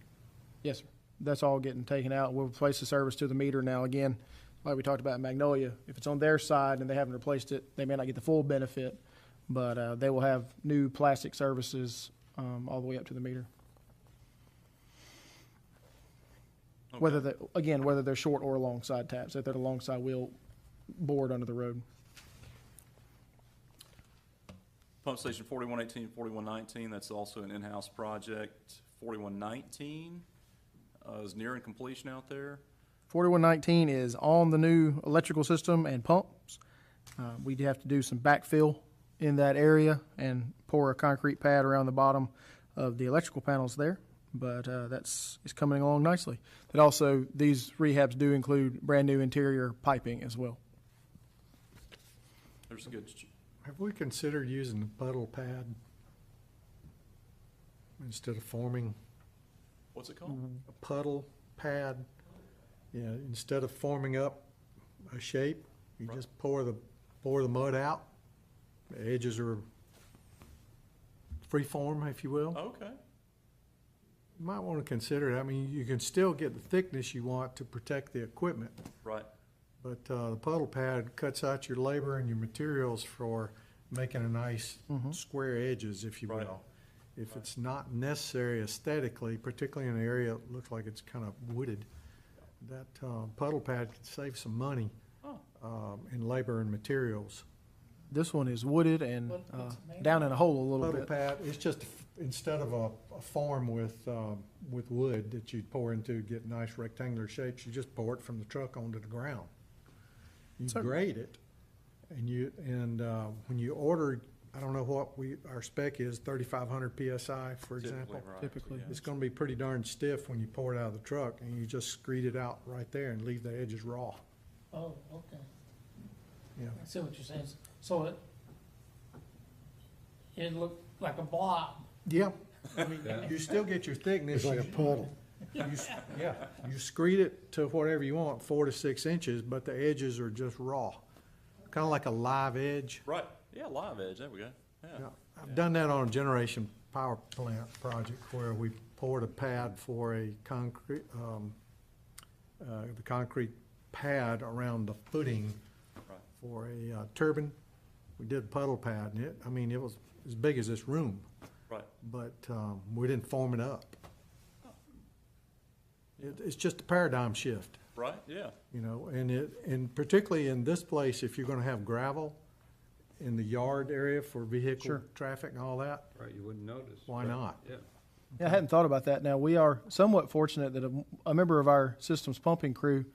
Yes, sir. That's all getting taken out. We'll replace the service to the meter now. Again, like we talked about in Magnolia, if it's on their side and they haven't replaced it, they may not get the full benefit, but they will have new plastic services all the way up to the meter. Okay. Whether they're short or long side taps, if they're the long side, we'll board under the road. Pump station 4118, 4119, that's also an in-house project. 4119 is nearing completion out there. 4119 is on the new electrical system and pumps. We'd have to do some backfill in that area and pour a concrete pad around the bottom of the electrical panels there, but it's coming along nicely. But also, these rehabs do include brand-new interior piping as well. There's a good, Have we considered using the puddle pad instead of forming what's it called? a puddle pad? Yeah, instead of forming up a shape, you Right. just pour the mud out. The edges are free form, if you will. Okay. You might want to consider it. I mean, you can still get the thickness you want to protect the equipment, Right. but the puddle pad cuts out your labor and your materials for making a nice square edges, if you Right. will. If it's not necessary aesthetically, particularly in an area that looks like it's kind of wooded, that puddle pad could save some money in labor and materials. This one is wooded and down in a hole a little Puddle bit. pad, it's just, instead of a form with wood that you'd pour into to get nice rectangular shapes, you just pour it from the truck onto the ground. You So- grade it, and when you order, I don't know what our spec is, 3,500 PSI, for example. Typically, right. Typically. Yeah. It's gonna be pretty darn stiff when you pour it out of the truck, and you just screed it out right there and leave the edges raw. Oh, okay. Yeah. I see what you're saying. So it looked like a blob. Yeah, I mean, you still get your thickness. It's like a puddle. You screed it to whatever you want, 4 to 6 inches, but the edges are just raw. Kind of like a live edge. Right. Yeah, live edge. There we go. Yeah. Yeah, I've done that on a generation power plant project where we poured a pad for a concrete, the concrete pad around the footing Right. for a turbine. We did puddle pad, and it was as big as this room, Right. but we didn't form it up. It's just a paradigm shift, Right. Yeah. you know, and particularly in this place, if you're gonna have gravel in the yard area for vehicle Sure. traffic and all that, Right, you wouldn't notice. why Right. not? Yeah. Yeah, I hadn't thought about that. Now, we are somewhat fortunate that a member of our systems pumping crew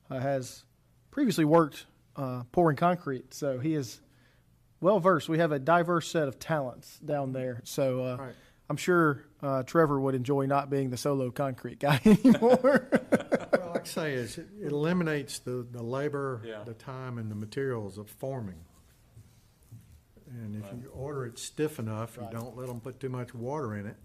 has previously worked pouring concrete, so he is well-versed. We have a diverse set of talents down there, so Right. I'm sure Trevor would enjoy not being the solo concrete guy anymore. Well, like I say, it eliminates the labor, Yeah. the time, and the materials of forming. And if Right. you order it stiff enough, you Right. don't let them put too much water in it,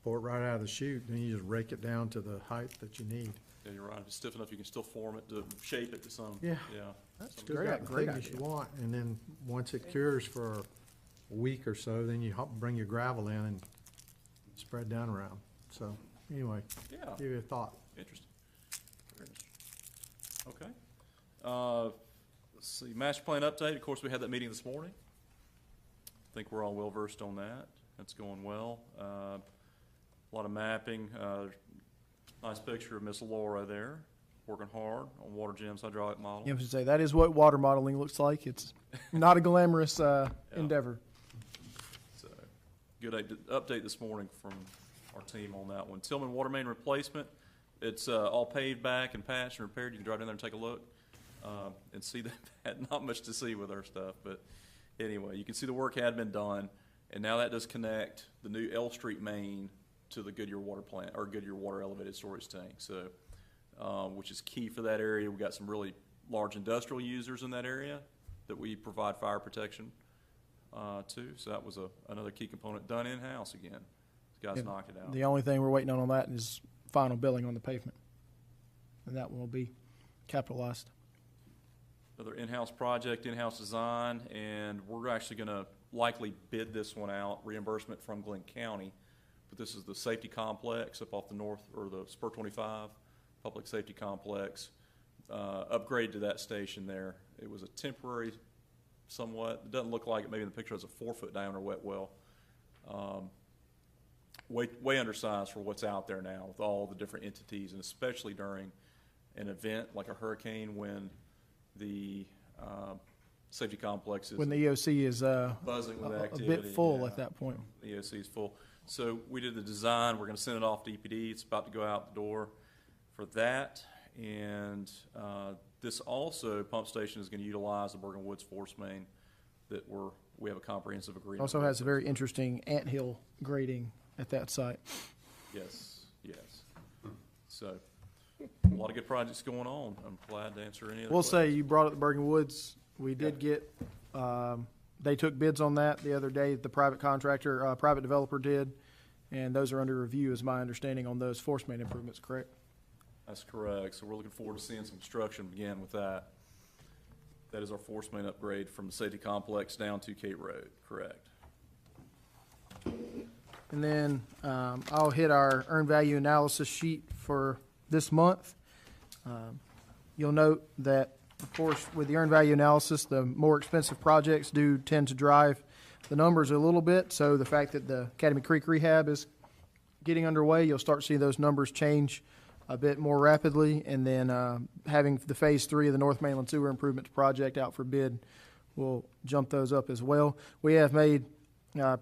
pour it right out of the chute, then you just rake it down to the height that you need. Yeah, you're right. If it's stiff enough, you can still form it to shape it to some. Yeah. Yeah. That's Still great, got the great thickness idea. you want, and then once it cures for a week or so, then you bring your gravel in and spread down around. So, anyway, Yeah. give you a thought. Interesting. Okay. Let's see, master plan update. Of course, we had that meeting this morning. I think we're all well versed on that. That's going well. A lot of mapping. Nice picture of Miss Laura there, working hard on water gems hydraulic model. You have to say, that is what water modeling looks like. It's not a glamorous endeavor. So, good update this morning from our team on that one. Tillman water main replacement. It's all paved back and patched and repaired. You can drive down there and take a look and see that. Not much to see with our stuff, but anyway, you can see the work had been done, and now that does connect the new L Street main to the Goodyear water plant, or Goodyear water elevated storage tank. So, which is key for that area. We've got some really large industrial users in that area that we provide fire protection to. So that was another key component done in-house again. These guys knocked it out. The only thing we're waiting on that is final billing on the pavement, and that one will be capitalized. Another in-house project, in-house design, and we're actually going to likely bid this one out, reimbursement from Glenn County. But this is the safety complex up off the north, or the Spur 25 public safety complex. Upgrade to that station there. It was a temporary, somewhat. It doesn't look like it. Maybe in the picture, it's a 4-foot diameter wet well. Way undersized for what's out there now with all the different entities, and especially during an event like a hurricane when the safety complex is When the EOC is buzzing with a activity. bit full yeah. at that point. The EOC is full. So we did the design. We're going to send it off to EPD. It's about to go out the door for that. And this also, pump station is going to utilize the Bergen Woods force main that we have a comprehensive agreement. Also has a very interesting anthill grading at that site. Yes, yes. So a lot of good projects going on. I'm glad to answer any of We'll those. say you brought up the Bergen Woods. We did get, they took bids on that the other day. The private contractor, private developer did, and those are under review, is my understanding, on those force main improvements, correct? That's correct. So we're looking forward to seeing some construction begin with that. That is our force main upgrade from the safety complex down to Kate Road, correct. And then I'll hit our earned value analysis sheet for this month. You'll note that, of course, with the earned value analysis, the more expensive projects do tend to drive the numbers a little bit. So the fact that the Academy Creek Rehab is getting underway, you'll start to see those numbers change a bit more rapidly. And then having the Phase 3 of the North Mainland Sewer Improvements Project out for bid will jump those up as well. We have made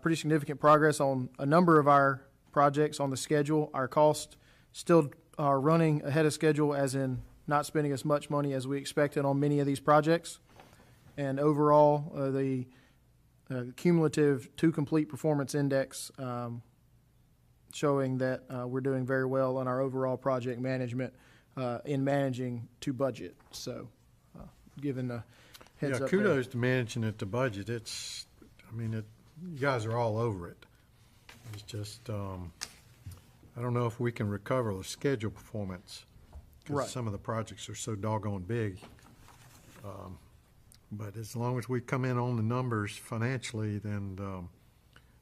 pretty significant progress on a number of our projects on the schedule. Our costs still are running ahead of schedule, as in not spending as much money as we expected on many of these projects. And overall, the cumulative to complete performance index showing that we're doing very well on our overall project management in managing to budget. So given the heads up. Kudos to managing it to budget. You guys are all over it. It's just, I don't know if we can recover the schedule performance, because Right. some of the projects are so doggone big. But as long as we come in on the numbers financially, then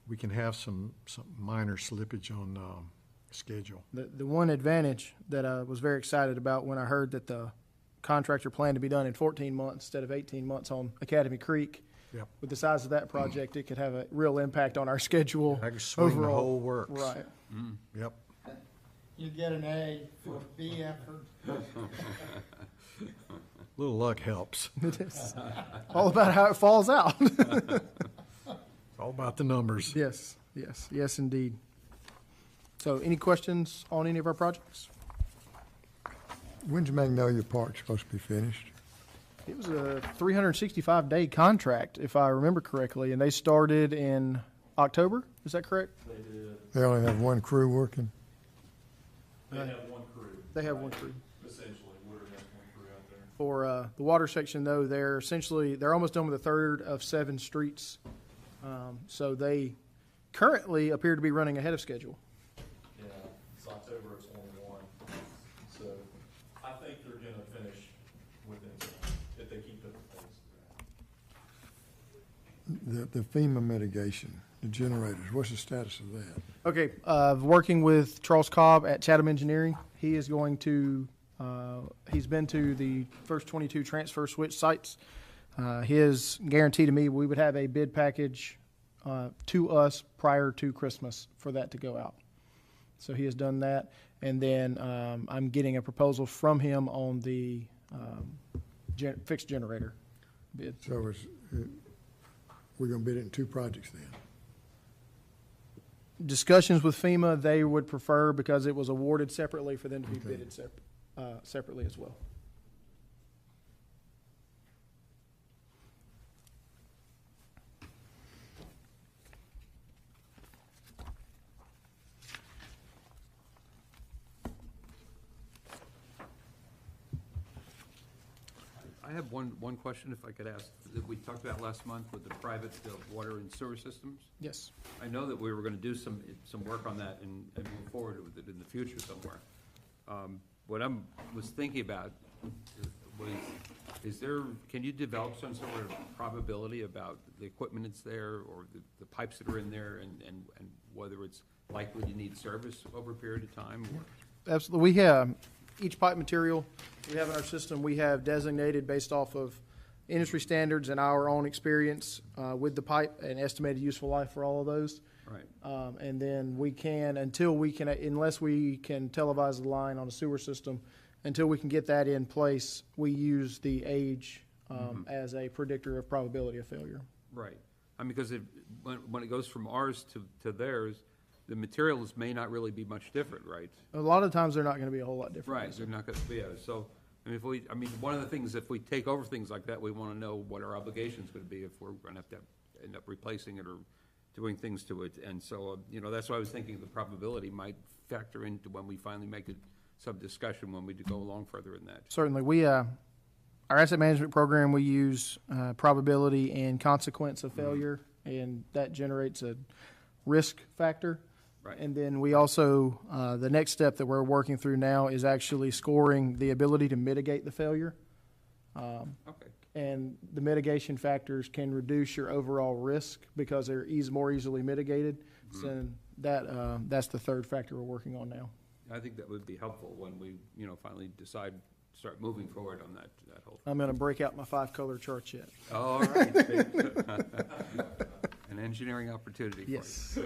we can have some minor slippage on schedule. The one advantage that I was very excited about when I heard that the contractor planned to be done in 14 months instead of 18 months on Academy Creek. Yep. With the size of that project, it could have a real impact on our schedule I can swing the overall. whole works. Right. Yep. You get an A for B effort. Little luck helps. It is all about how it falls out. It's all about the numbers. Yes, indeed. So any questions on any of our projects? When's Magnolia Park supposed to be finished? It was a 365-day contract, if I remember correctly, and they started in October. Is that correct? They did. They only have one crew working? They have one crew. They have one crew. Essentially, Woodard has one crew out there. For the water section, though, they're almost done with a third of 7 streets. So they currently appear to be running ahead of schedule. Yeah, it's October of 21. So I think they're going to finish within time if they keep it the pace. The FEMA mitigation, the generators, what's the status of that? Okay, working with Charles Cobb at Chatham Engineering, he is going to He's been to the first 22 transfer switch sites. His guarantee to me, we would have a bid package to us prior to Christmas for that to go out. So he has done that. And then I'm getting a proposal from him on the fixed generator bid. So we're going to bid it in two projects then? Discussions with FEMA, they would prefer, because it was awarded separately, for them to be Okay. bidded separately as well. I have one question, if I could ask, that we talked about last month with the private water and sewer systems. Yes. I know that we were gonna do some work on that and move forward with it in the future somewhere. What was thinking about was, can you develop some sort of probability about the equipment that's there, or the pipes that are in there, and whether it's likely to need service over a period of time? Or- Absolutely. We have each pipe material we have in our system, we have designated based off of industry standards and our own experience with the pipe, and estimated useful life for all of those. Right. And then we can, unless we can televise the line on a sewer system, until we can get that in place, we use the age as a predictor of probability of failure. Right. I mean, because when it goes from ours to theirs, the materials may not really be much different, right? A lot of times, they're not going to be a whole lot different. Right, they're not gonna be, so, I mean, one of the things, if we take over things like that, we wanna know what our obligation's gonna be if we're gonna have to end up replacing it or doing things to it. And so, that's why I was thinking the probability might factor into when we finally make some discussion when we go along further in that. Certainly. We, our asset management program, we use probability and consequence of failure, and that generates a risk factor. Right. And then we also, the next step that we're working through now is actually scoring the ability to mitigate the failure. Okay. And the mitigation factors can reduce your overall risk because they're more easily mitigated. So that's the third factor we're working on now. I think that would be helpful when we, finally start moving forward on that whole thing. I'm going to break out my 5-color chart yet. All right. An engineering opportunity for you. Yes.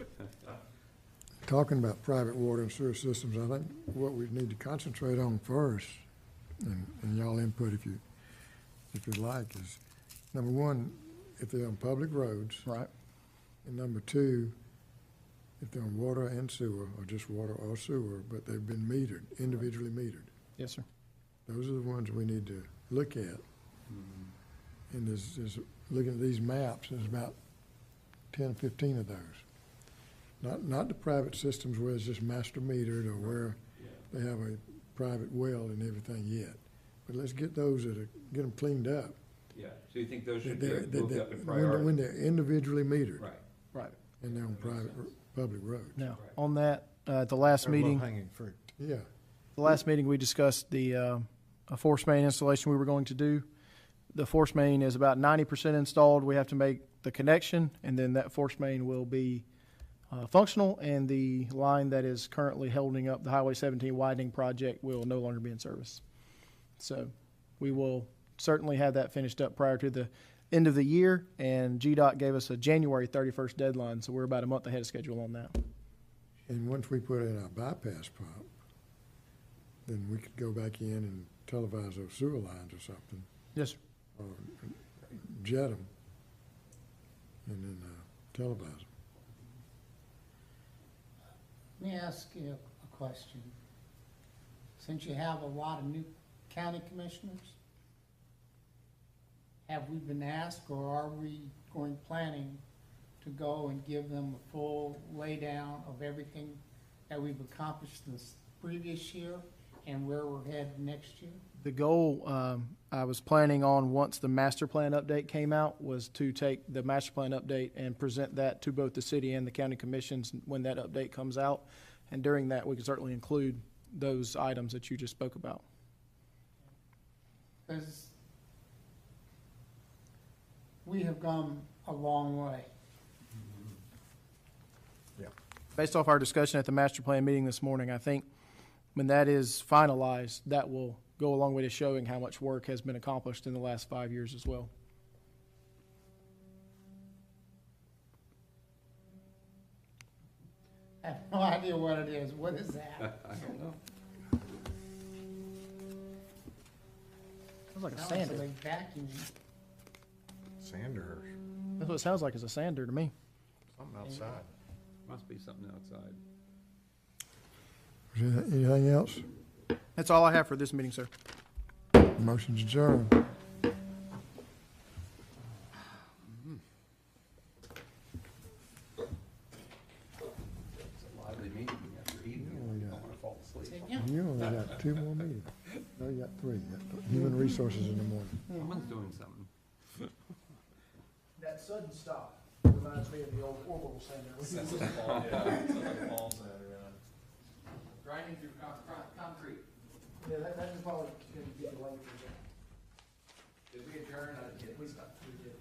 Talking about private water and sewer systems, I think what we need to concentrate on first, and y'all input if you'd like, is number one, if they're on public roads. Right. And number two, if they're on water and sewer, or just water or sewer, but they've been metered, individually metered. Yes, sir. Those are the ones we need to look at. And there's looking at these maps, there's about 10 or 15 of those. Not the private systems where it's just master metered or where they have a private well and everything yet. But let's get those get them cleaned up. Yeah, so you think those should be moved up in priority? When they're individually metered. Right. Right. And they're on public roads. Now, on that, at the last meeting, Low-hanging fruit. Yeah. the last meeting, we discussed the a force main installation we were going to do. The force main is about 90% installed. We have to make the connection, and then that force main will be functional, and the line that is currently holding up the Highway 17 widening project will no longer be in service. So we will certainly have that finished up prior to the end of the year, and GDOT gave us a January 31st deadline, so we're about a month ahead of schedule on that. And once we put in our bypass pump, then we could go back in and televise those sewer lines or something, Yes, sir. or jet them, and then televise them. Let me ask you a question. Since you have a lot of new county commissioners, have we been asked, or are we planning to go and give them a full laydown of everything that we've accomplished this previous year and where we're headed next year? The goal I was planning on, once the master plan update came out, was to take the master plan update and present that to both the city and the county commissions when that update comes out. And during that, we can certainly include those items that you just spoke about. Because we have gone a long way. Based off our discussion at the master plan meeting this morning, I think when that is finalized, that will go a long way to showing how much work has been accomplished in the last 5 years as well. I have no idea what it is. What is that? I don't know. Sounds like a Sounds like sander. something vacuuming. Sander, That's what it sounds like, is a sander to me. something outside. Must be something outside. Is there anything else? That's all I have for this meeting, sir. Motion's adjourned. It's a lively meeting after eating. I don't want to fall asleep. You only got 2 more meetings. No, you got 3. You got Human Resources in the morning. Someone's doing something. That sudden stop reminds me of the old Orwell sander. Grinding through concrete. Yeah, that's probably going to be the language. Did we adjourn? I didn't get stuff. We did.